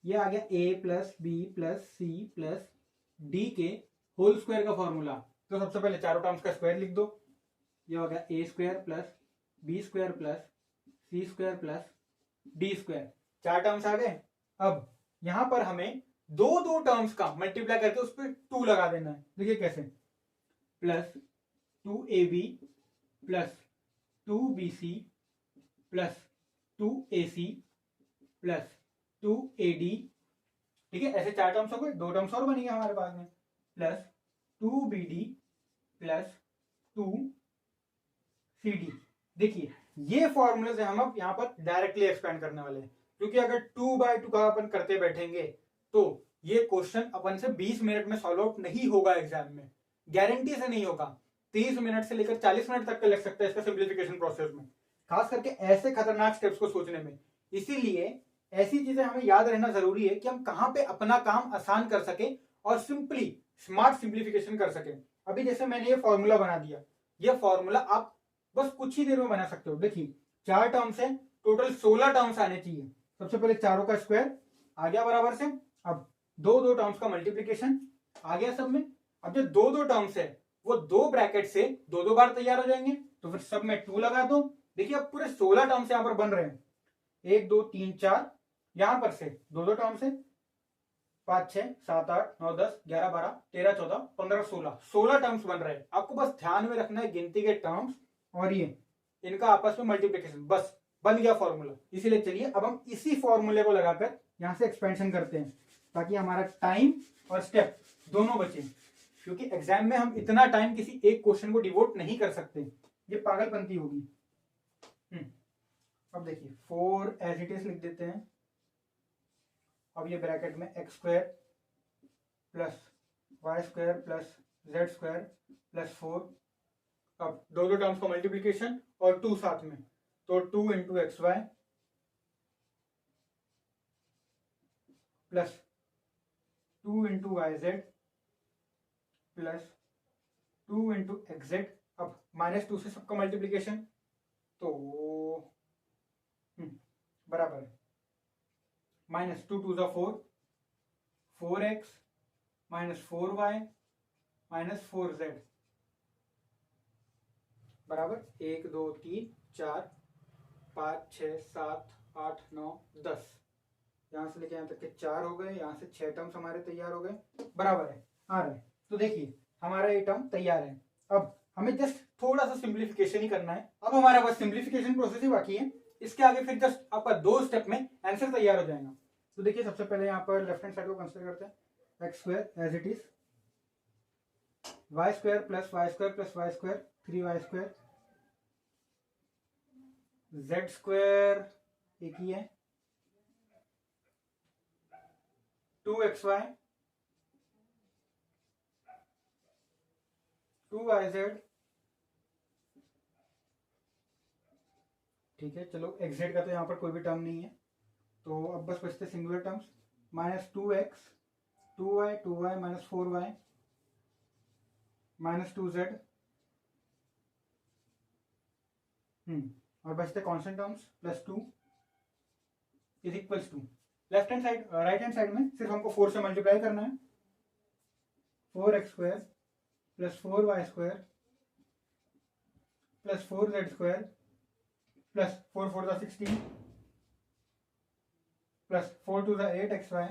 ये आ गया a plus b plus c plus d के होल स्क्वायर का फॉर्मूला। तो सबसे पहले चारों टर्म्स का स्क्वायर लिख दो, ये हो गया a square plus b square plus c square plus d square. 4 terms आ गए। अब यहां पर हमें दो टर्म्स का मल्टीप्लाई करके उस पर 2 लगा देना है। देखिए कैसे, plus 2ab plus 2bc plus 2ac plus 2ad। ठीक है, ऐसे 4 टर्म्स हो गए। 2 टर्म्स और बनेंगे हमारे पास में, प्लस 2bd प्लस 2cd। देखिए ये फॉर्मूले से हम अब यहाँ पर डायरेक्टली एक्सपेंड करने वाले हैं, क्योंकि अगर 2/2 का अपन करते बैठेंगे तो ये क्वेश्चन अपन से 20 मिनट में सॉल्व आउट नहीं होगा एग्जाम में, गारंटी से नहीं होगा। 30 मिनट से लेकर 40 मिनट तक का लग सकता है इसका सिंप्लीफिकेशन प्रोसेस में, खास करके ऐसे खतरनाक स्टेप्स को सोचने में। इसीलिए ऐसी चीजें हमें याद रहना जरूरी है कि हम कहां पे अपना काम आसान कर सके और सिंपली स्मार्ट सिंप्लीफिकेशन कर सके। अभी जैसे मैंने ये फॉर्मूला बना दिया, ये फॉर्मूला आप बस कुछ ही देर में बना सकते हो। देखिए 4 टर्म्स है, टोटल 16 टर्म्स आने चाहिए। सबसे पहले चारों का स्क्वायर आ गया बराबर से, अब दो टर्म्स का मल्टीप्लीकेशन आ गया सब में। अब जो दो टर्म्स है वो 2 ब्रैकेट से 2 बार तैयार हो जाएंगे, तो फिर सब में 2 लगा दो। देखिए अब पूरे 16 टर्म्स यहां पर बन रहे हैं, 1 2 3 4, यहां पर से 2 टर्म्स है, 5 6 7 8 9 10 11 12 13 14 15 16 टर्म्स बन रहे हैं। आपको बस ध्यान में रखना है गिनती के टर्म्स और ये इनका आपस में मल्टीप्लीकेशन, बस बन गया फॉर्मूला। इसीलिए चलिए अब हम इसी फॉर्मूले को लगाकर यहां से एक्सपेंशन करते हैं, ताकि हमारा टाइम और स्टेप दोनों बचे, क्योंकि एग्जाम में हम इतना टाइम किसी एक क्वेश्चन को डिवोट नहीं कर सकते, ये पागलपंती होगी। अब देखिए 4 एज इट इज लिख देते हैं। अब ये ब्रैकेट में x square plus y square plus z square plus 4। अब दो टर्म्स का मल्टीप्लीकेशन और 2 साथ में, तो 2 into x y plus 2 into y z plus 2 into x z. अब -2 से सबका मल्टीप्लीकेशन, तो बराबर -2 2 4, 4x minus 4y minus 4z बराबर 1 2 3 4 5 6 7 8 9 10। यहां से लेके यहां तक के 4 हो गए, यहां से 6 टर्म्स हमारे तैयार हो गए, बराबर है आ रहा है। तो देखिए हमारा ये टर्म तैयार है। अब हमें जस्ट थोड़ा सा सिंप्लीफिकेशन ही करना है। अब हमारा बस सिंप्लीफिकेशन प्रोसेस ही बाकी है। इसके आगे फिर जस्ट आपका 2 स्टेप में आंसर तैयार हो जाएगा। तो देखिए सबसे पहले यहाँ पर लेफ्ट हैंड साइड को कंसिडर करते हैं। X square as it is, y square plus y square plus y square 3y square, z square एक ही है, 2xy 2yz, ठीक है। चलो xz का तो यहाँ पर कोई भी टर्म नहीं है, तो अब बस बचते singular terms. Minus 2x 2y minus 4y minus 2z, और बचते constant terms plus 2 is equals to left hand side, right hand side में सिर्फ हमको 4 से मल्टीप्लाई करना है। 4x square plus 4y square plus 4z square plus 4 4 the 16 plus 4 2 the 8xy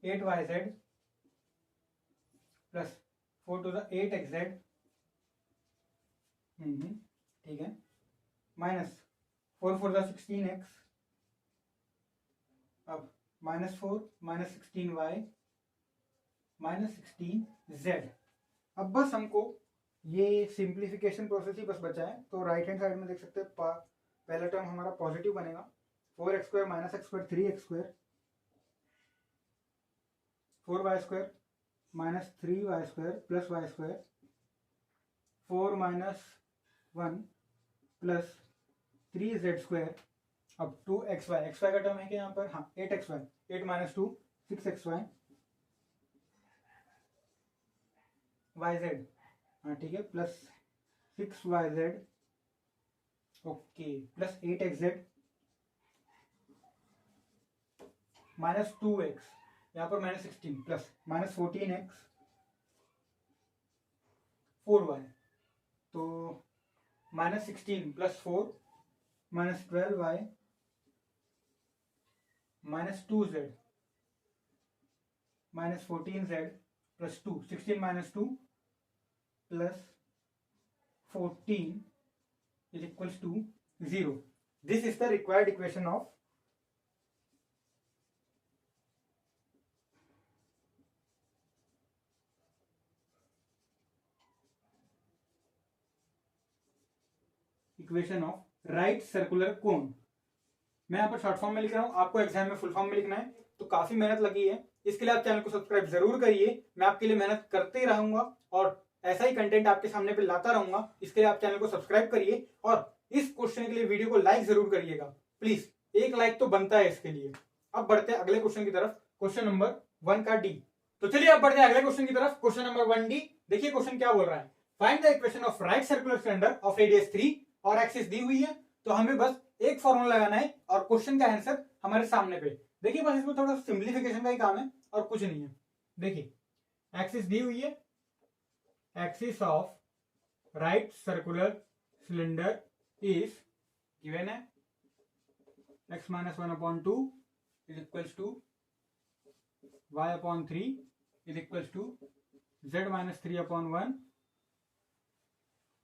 8yz plus 4 2 the 8xz, ठीक है, माइनस 4 4 द 16x, अब minus 4 minus 16y minus 16z। अब बस हमको ये सिंप्लीफिकेशन प्रोसेस ही बस बचा है। तो राइट हैंड साइड में देख सकते हैं पहला टर्म हमारा पॉजिटिव बनेगा, 4x square minus x square 3x square, 4y square minus 3y square plus y square, 4 minus 1 plus 3z square. अब 2xy, xy का टर्म है कि यहाँ पर, हाँ 8xy, 8 माइनस 2 6xy yz, हाँ ठीक है, plus 6yz, okay, plus 8xz minus 2x, यहाँ पर minus 16 plus minus 14x 4y, तो minus 16 plus 4 minus 12y minus 2z minus 14z plus 2, 16 minus 2 plus 14 is equals to 0. This is the required equation of right circular कोन। मैं यहाँ पर शॉर्ट फॉर्म में लिख रहा हूँ, आपको एग्जाम में फुल फॉर्म में लिखना है, तो काफी मेहनत लगी है। इसके लिए आप चैनल को सब्सक्राइब जरूर करिए। मैं आपके लिए मेहनत करते ही रहूंगा और ऐसा ही कंटेंट आपके सामने पे लाता रहूंगा। इसके लिए आप चैनल को सब्सक्राइब करिए और इस क्वेश्चन के लिए वीडियो को लाइक जरूर करिएगा प्लीज, एक लाइक तो बनता है इसके लिए। अब बढ़ते हैं अगले क्वेश्चन की तरफ, क्वेश्चन नंबर 1 का डी। तो चलिए अब बढ़ते हैं अगले क्वेश्चन की तरफ, क्वेश्चन नंबर 1 डी। देखिए क्वेश्चन क्या बोल रहा है, find the equation of right circular cylinder of radius 3 और एक्सिस दी हुई है। तो हमें बस एक फॉर्मूला लगाना है और क्वेश्चन का आंसर हमारे सामने पे। देखिए बस इसमें थोड़ा सिंप्लीफिकेशन का ही काम है और कुछ नहीं है। देखिए एक्सिस दी हुई है, axis of right circular cylinder is given है, x minus 1/2 is equals to y/3 is equals to z minus 3/1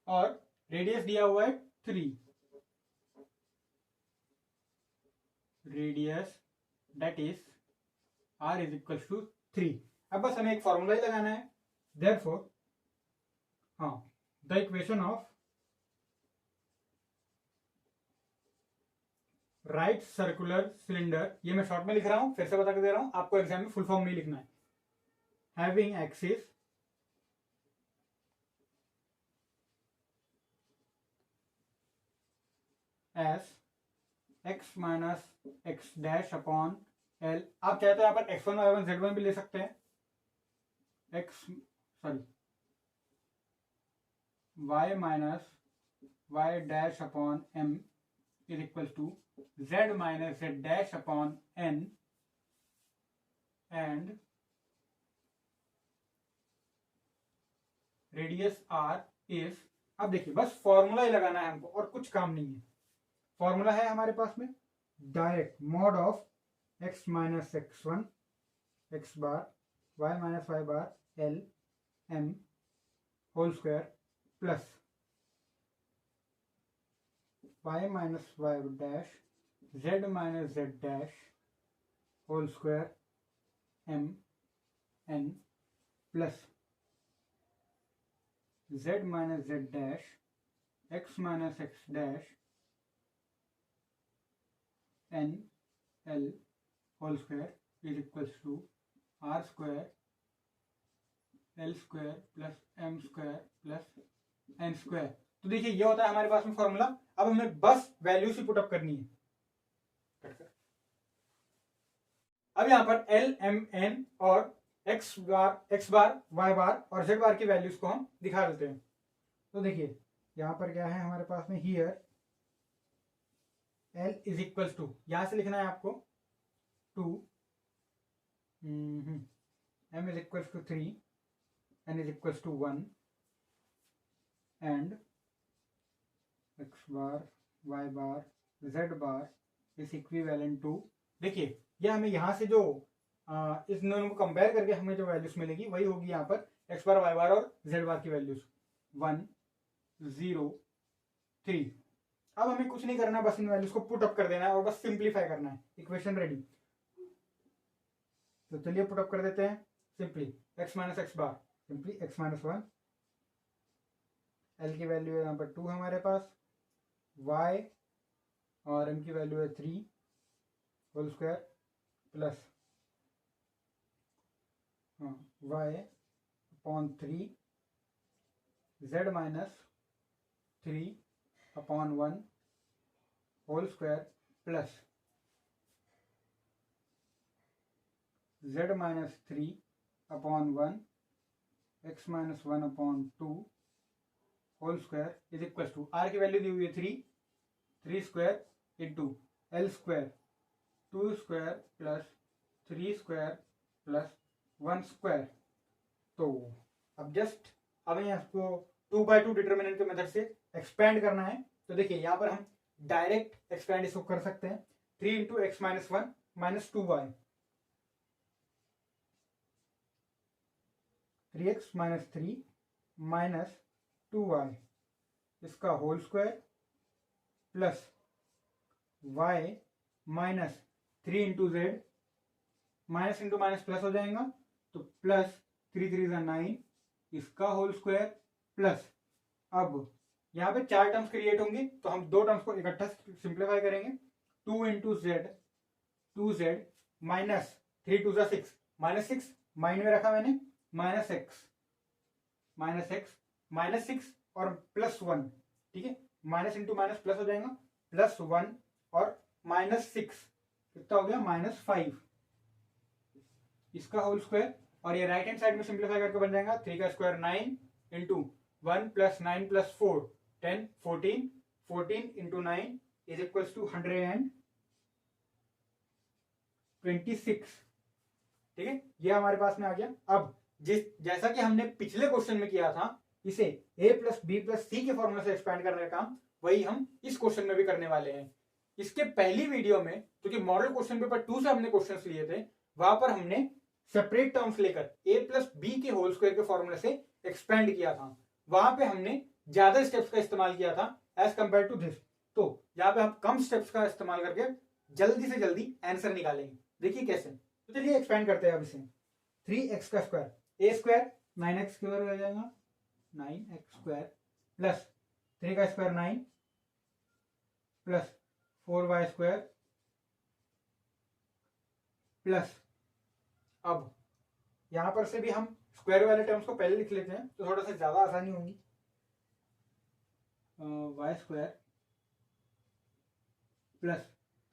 और रेडियस दिया हुआ है 3, radius that is r is equals to 3। अब बस हमें एक फॉर्मूला ही लगाना है, therefore हाँ the equation of right circular cylinder, ये मैं शॉर्ट में लिख रहा हूं, फिर से बता के दे रहा हूं, आपको एग्जाम में फुल फॉर्म में लिखना है। Having axis S x minus x dash upon L. आप चाहे तो यहां पर x1 y1 z1 भी ले सकते हैं, y minus y dash upon m इज इक्वल टू z minus z dash upon n and radius r is, अब देखिए बस फॉर्मूला ही लगाना है हमको और कुछ काम नहीं है। फॉर्मूला है हमारे पास में direct mod of x minus x1 x bar y minus y bar l m whole square plus y minus y dash z minus z dash whole square m n plus z minus z dash x minus x dash n l whole square is equals to r square l square plus m square plus n square. तो देखिए ये होता है हमारे पास में फॉर्मूला। अब हमें बस वैल्यूज ही पुटअप करनी है। अब यहां पर l m n और x बार y बार और z बार की वैल्यूज को हम दिखा देते हैं। तो देखिए यहां पर क्या है हमारे पास में, here l is equals to, यहां से लिखना है आपको 2 m is equals to 3 n is equals to 1 and x bar y bar z bar is equivalent to, देखिए ये हमें यहां से जो इस दोनों को कंपेयर करके हमें जो वैल्यूज मिलेगी वही होगी यहाँ पर x बार y बार और z बार की वैल्यूज 1 0 3। अब हमें कुछ नहीं करना, बस इन वैल्यूज को पुट अप कर देना है और बस सिंप्लीफाई करना है। Equation ready. तो चलिए पुट अप कर देते हैं simply. x minus x bar simply x minus 1, l की वैल्यू है यहाँ पर 2 हमारे पास, y और m की वैल्यू है 3 whole square plus y upon 3 z minus 3 upon 1 whole square plus z minus 3 upon 1 x minus 1 upon 2 whole square is equal to, r की वैल्यू दी हुई है 3 square into l square 2 square plus 3 square plus 1 square. तो अब जस्ट हमें इसको 2/2 डिटर्मिनेंट के मेथड से एक्सपेंड करना है। तो देखिए यहाँ पर हम डायरेक्ट एक्सपेंड इसको कर सकते हैं। 3 into x minus 1 minus 2y, 3x minus 3 minus 2y इसका whole square plus y minus 3 into z, minus into minus plus हो जाएगा तो प्लस 3 3 9 इसका होल स्क्वायर प्लस, अब यहाँ पे 4 टर्म्स क्रिएट होंगी तो हम 2 टर्म्स को इकट्ठा सिंप्लीफाई करेंगे। 2 into Z 2z minus 3 2 6 minus 6 mind में रखा मैंने, माइनस एक्स माइनस 6 और प्लस 1, ठीक है, माइनस इंटू माइनस प्लस हो जाएगा, प्लस 1 और माइनस 6 कितना हो गया माइनस 5 इसका होल स्क्वायर। और ये राइट हैंड साइड में सिंप्लीफाई करके बन जाएगा 3 का square 9 into 1 plus 9 plus 4 10 14 into 9 is equals to 126, ठीक है, ये हमारे पास में आ गया। अब जैसा कि हमने पिछले क्वेश्चन में किया था, इसे a प्लस बी प्लस सी के फॉर्मूला से एक्सपेंड करने का काम वही हम इस क्वेश्चन में भी करने वाले हैं। इसके पहली वीडियो में क्योंकि मॉडल क्वेश्चन पेपर 2 से हमने क्वेश्चंस लिए थे, वहां पर हमने सेपरेट टर्म्स लेकर a प्लस बी के होल स्क्वायर के फॉर्मूले से एक्सपेंड किया था। वहां पे हमने ज्यादा स्टेप्स का इस्तेमाल किया था एज कंपेयर टू दिस। तो यहाँ पे हम कम स्टेप्स का इस्तेमाल करके जल्दी से जल्दी आंसर निकालेंगे। देखिए कैसे। तो चलिए एक्सपेंड करते हैं अब इसे। 3x का square a square 9x square हो जाएगा 9x स्क्वायर प्लस 3 का square 9 plus 4y square plus, अब यहां पर से भी हम स्क्वायर वाले टर्म्स को पहले लिख लेते हैं तो थोड़ा सा ज्यादा आसानी होगी। y स्क्वायर प्लस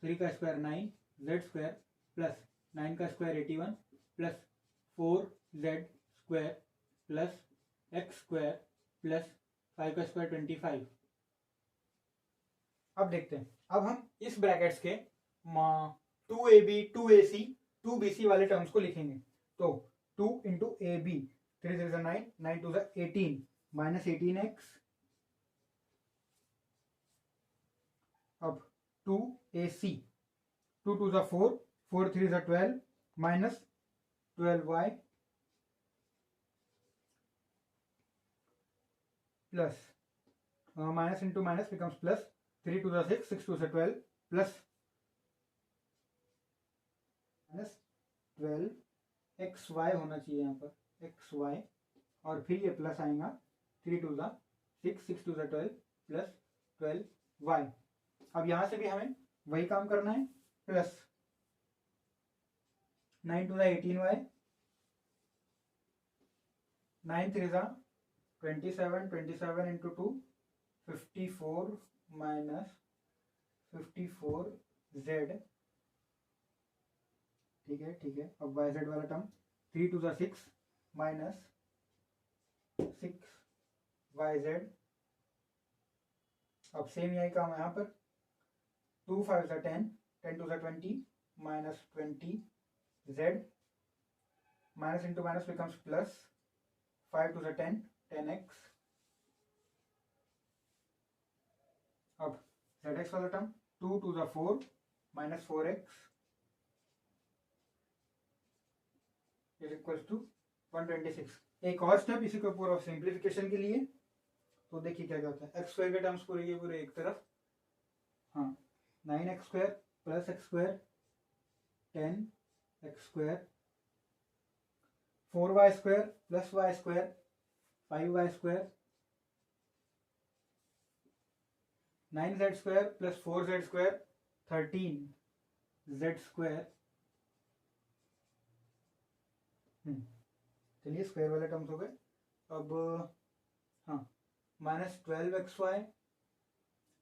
3 का स्क्वायर 9 z स्क्वायर प्लस 9 का square 81 plus 4z square plus x square plus 5 का स्क्वायर 25। अब देखते हैं अब हम इस ब्रैकेट्स के 2ab 2ac 2bc वाले टर्म्स को लिखेंगे। तो 2 into A B, 3 3 9, 9 2 18 minus 18x, अब 2ac, 2 2 4, 4 3 12 minus 12y plus minus into minus becomes plus, 3 2 6, 6 2 12 plus minus 12 x y होना चाहिए यहाँ पर एक्स वाई, और फिर ये प्लस आएगा 3 2 6, 6 2 12 प्लस 12y। अब यहाँ से भी हमें वही काम करना है, plus 9 2 18y, 9 3 27, 27 into 2 54 minus 54z, ठीक है ठीक है। अब वाई जेड वाला टर्म 3 2 6 माइनस 6yz, अब सेम यही काम है यहाँ पर, 2 5 10, 10 2 20 minus 20z, minus into minus becomes plus, 5 2 10, 10x, अब zx वाला term 2 2 4 minus 4x is equals to 126। एक और स्टेप इसी के ऊपर ऑफ सिंप्लीफिकेशन के लिए, तो देखिए क्या क्या होता है। एक्स स्क्वायर के टर्म्स पूरे के पूरे एक तरफ, हाँ 9x square plus x square 10x square, 4y square plus y square 5y square, 9z square plus 4z square 13z square. चलिए स्क्वायर वाले टर्म्स हो गए। अब हाँ माइनस 12xy,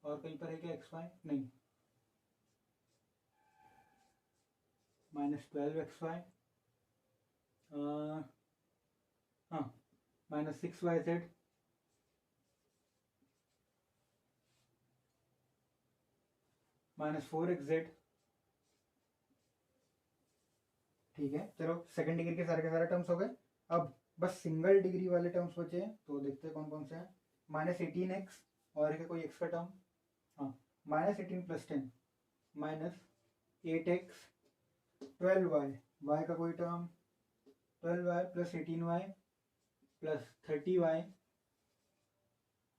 और कहीं पर है क्या xy, नहीं, माइनस 12xy, हाँ माइनस 6yz, माइनस 4xz, ठीक है। चलो सेकंड डिग्री के सारे टर्म्स हो गए। अब बस सिंगल डिग्री वाले टर्म्स बचे हैं, तो देखते हैं कौन कौन से हैं। माइनस 18x, और है कोई x का टर्म, हाँ minus 18 plus 10 minus 8x, 12y, y का कोई term 12y plus 18y plus 30y,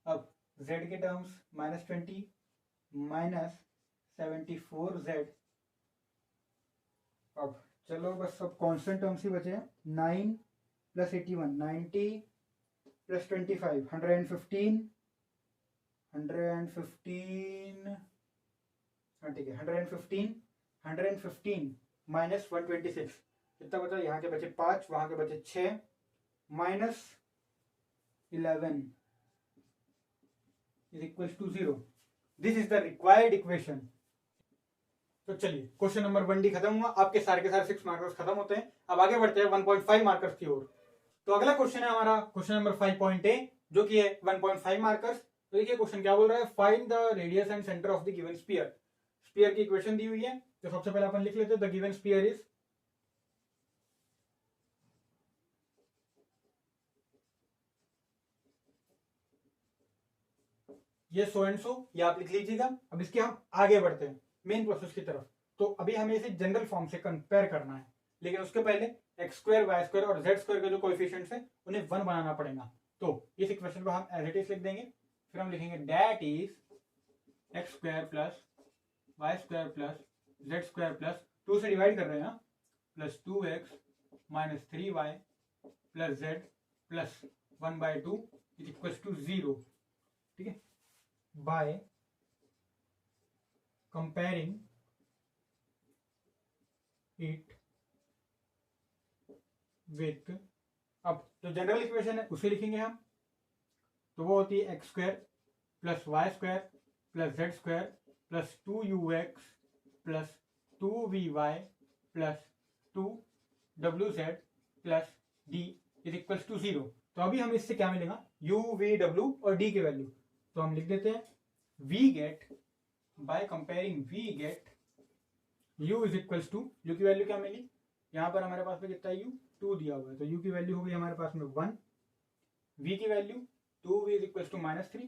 अब z के टर्म्स माइनस 20 माइनस 74z। अब चलो बस सब कांस्टेंट टर्म्स ही बचे हैं। 9 प्लस 81 90 प्लस 25 115 हाँ ठीक है 115 माइनस 126, कितना बचा, यहाँ के बचे 5, वहां के बचे 6 minus 11 is equal to 0। This is the required equation. तो चलिए क्वेश्चन नंबर 1D खत्म हुआ, आपके सारे के सारे 6 मार्कर्स खत्म होते हैं। अब आगे बढ़ते हैं 1.5 मार्कर्स की ओर। तो अगला क्वेश्चन है हमारा क्वेश्चन नंबर 5.A, जो कि है 1.5 मार्कर्स। तो देखिए क्वेश्चन क्या बोल रहा है, find the radius and centre of the given sphere. Sphere की इक्वेशन दी हुई है, तो सबसे पहले अपन लिख लेते हैं द गिवन स्फीयर इज, ये सो एंड सो, ये आप लिख लीजिएगा। अब इसके हम आगे बढ़ते हैं मेन प्रोसेस की तरफ। तो अभी हमें इसे जनरल फॉर्म से कंपेयर करना है, लेकिन उसके पहले एक्स स्क्वायर वाई स्क्वायर और जेड स्क्वायर के जो कोएफिशिएंट्स हैं उन्हें 1 बनाना पड़ेगा। तो इस इक्वेशन को हम एज इट इज लिख देंगे, फिर हम लिखेंगे that is x square plus y square plus z square plus 2 से डिवाइड कर रहे हैं ना, plus 2x minus 3y plus z plus 1/2 is equal to 0। ठीक है, बाय कंपेयरिंग इट विथ, अब जो जनरल इक्वेशन है उसे लिखेंगे हम, तो वो होती है x square plus y square plus z square plus 2ux plus 2vy plus 2wz plus d is equal to 0। तो अभी हमें इससे क्या मिलेगा, u v w और d की वैल्यू। तो हम लिख देते हैं we get by comparing we get u is equals to, u की वैल्यू क्या मिली, यहाँ पर हमारे पास में कितना u 2 दिया हुआ है, तो u की वैल्यू हो गई हमारे पास में 1, v की value 2v is equals to -3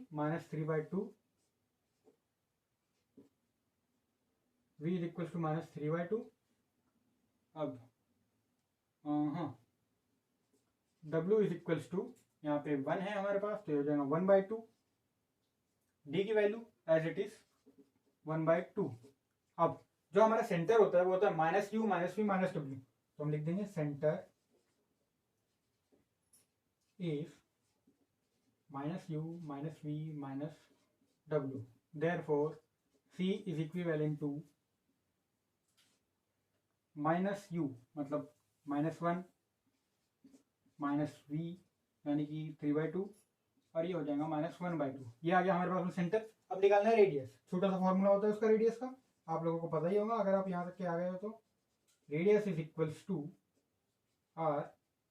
v is equals to -3/2। अब हाँ w इज इक्वल्स टू, यहाँ पे 1 है हमारे पास, तो ये हो जाएगा 1/2, d की वैल्यू एज इट इज 1/2। अब जो हमारा सेंटर होता है वो होता है -u -v -w, तो हम लिख देंगे centre is -u -v -w, therefore c is equivalent to -u मतलब -1 -v यानी कि 3/2, और ये हो जाएगा -1/2। ये आ गया हमारे पास में सेंटर। अब निकालना है रेडियस, छोटा सा फॉर्मूला होता है उसका रेडियस का, आप लोगों को पता ही होगा अगर आप यहाँ तक के आ गए हो तो। Radius is equals to r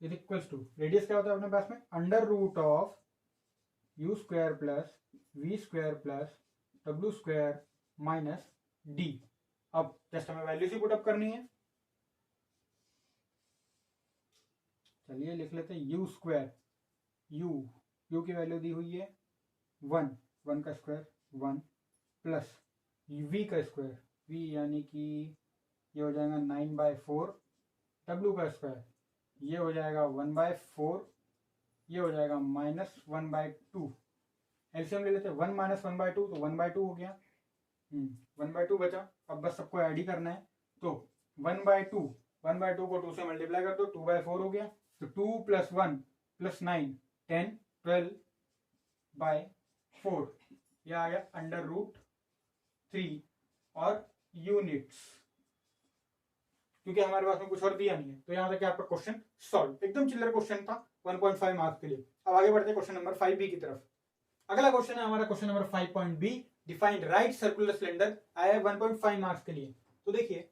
is equals to, radius क्या होता है अपने पास में, √of u² plus v² plus w² minus d। अब जस्ट हमें वैल्यूज ही पुटअप करनी है, चलिए लिख लेते हैं u², u की वैल्यू दी हुई है 1 का स्क्वायर 1 प्लस v का स्क्वायर, v यानी कि ये हो जाएगा 9/4, w का स्क्वायर ये हो जाएगा 1/4, ये हो जाएगा -1/2। एलसीएम ले लेते हैं, 1 - 1/2 तो 1/2 हो गया, 1/2 बचा। अब बस सबको ऐड ही करना है, तो 1/2 को 2 से मल्टीप्लाई कर दो, 2/4 हो गया, तो 2 + 1 + 9 10 12/4, यह आ गया √3 और यूनिट्स, क्योंकि हमारे पास में कुछ और दिया नहीं है। तो यहां तक आपका क्वेश्चन सॉल्व, एकदम चिल्लर क्वेश्चन था 1.5 मार्क्स के लिए। अब आगे बढ़ते हैं क्वेश्चन नंबर 5b की तरफ। अगला क्वेश्चन है हमारा question number 5.b, define right circular cylinder, आया है 1.5 मार्क्स के लिए। तो देखिए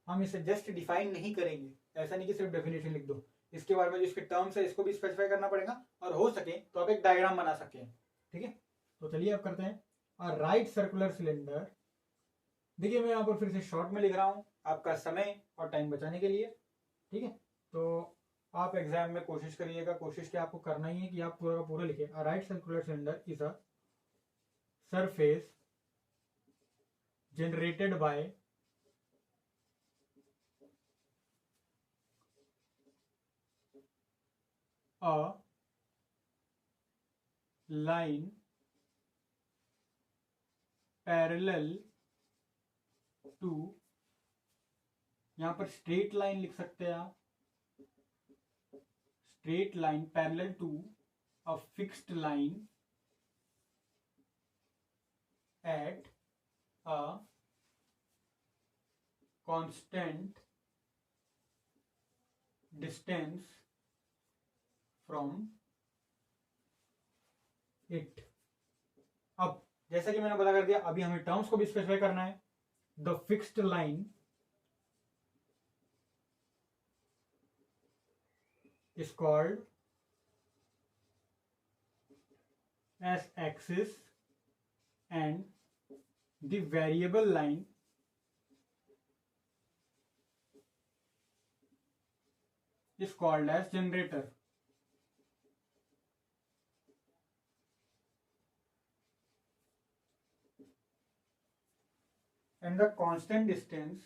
हम इसे जस्ट डिफाइन नहीं करेंगे, ऐसा नहीं कि सिर्फ डेफिनेशन लिख दो, इसके बारे में जो इसके टर्म्स है इसको भी स्पेसिफाई करना पड़ेगा, और हो सके तो आप एक डायग्राम बना सकें। ठीक है, तो चलिए अब करते हैं। और राइट सर्कुलर सिलेंडर, देखिए मैं यहाँ पर फिर से शॉर्ट में लिख रहा हूँ आपका समय और टाइम बचाने के लिए। ठीक है, तो आप एग्जाम में कोशिश करिएगा, कोशिश क्या आपको करना ही है कि आप पूरा का पूरा लिखे। A right circular cylinder is a surface generated by a line parallel to, यहां पर स्ट्रेट लाइन लिख सकते हैं आप, straight line parallel to a fixed line at a constant distance from it. अब जैसा कि मैंने बता कर दिया, अभी हमें टर्म्स को भी स्पेसिफाई करना है। The fixed line is called as axis and the variable line is called as generator. And the constant distance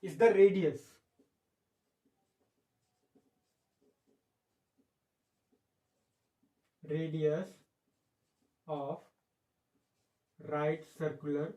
is the radius of right circular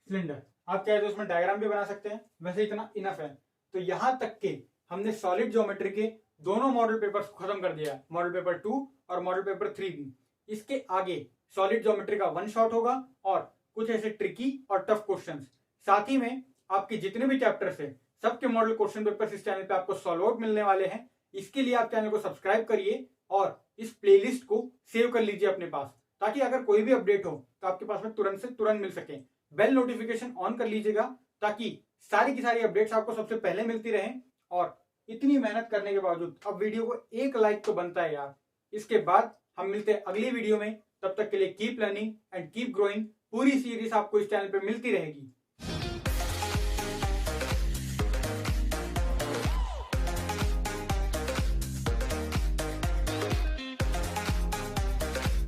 cylinder। आप चाहे तो उसमें डायग्राम भी बना सकते हैं, वैसे इतना इनफ है। तो यहां तक के हमने सॉलिड ज्योमेट्री के दोनों मॉडल पेपर्स खत्म कर दिया है, मॉडल पेपर 2 और मॉडल पेपर 3 भी। इसके आगे सॉलिड ज्योमेट्री का 1 शॉट होगा और कुछ ऐसे ट्रिकी और टफ क्वेश्चंस, साथ ही में आपके जितने भी चैप्टर्स है सबके मॉडल क्वेश्चन पेपर्स इस चैनल पे आपको सॉल्व आउट मिलने वाले हैं। इसके लिए आप चैनल को सब्सक्राइब करिए और इस प्लेलिस्ट को सेव कर लीजिए अपने पास, ताकि अगर कोई भी अपडेट हो तो आपके पास में तुरंत से तुरंत मिल सके। बेल नोटिफिकेशन ऑन कर लीजिएगा ताकि सारी की सारी अपडेट्स आपको सबसे पहले मिलती रहें और इतनी मेहनत करने के बावजूद अब वीडियो को एक लाइक तो बनता है यार। इसके बाद हम मिलते हैं अगली वीडियो में, तब तक के लिए keep learning and keep growing. पूरी सीरीज आपको इस चैनल पे मिलती रहेगी।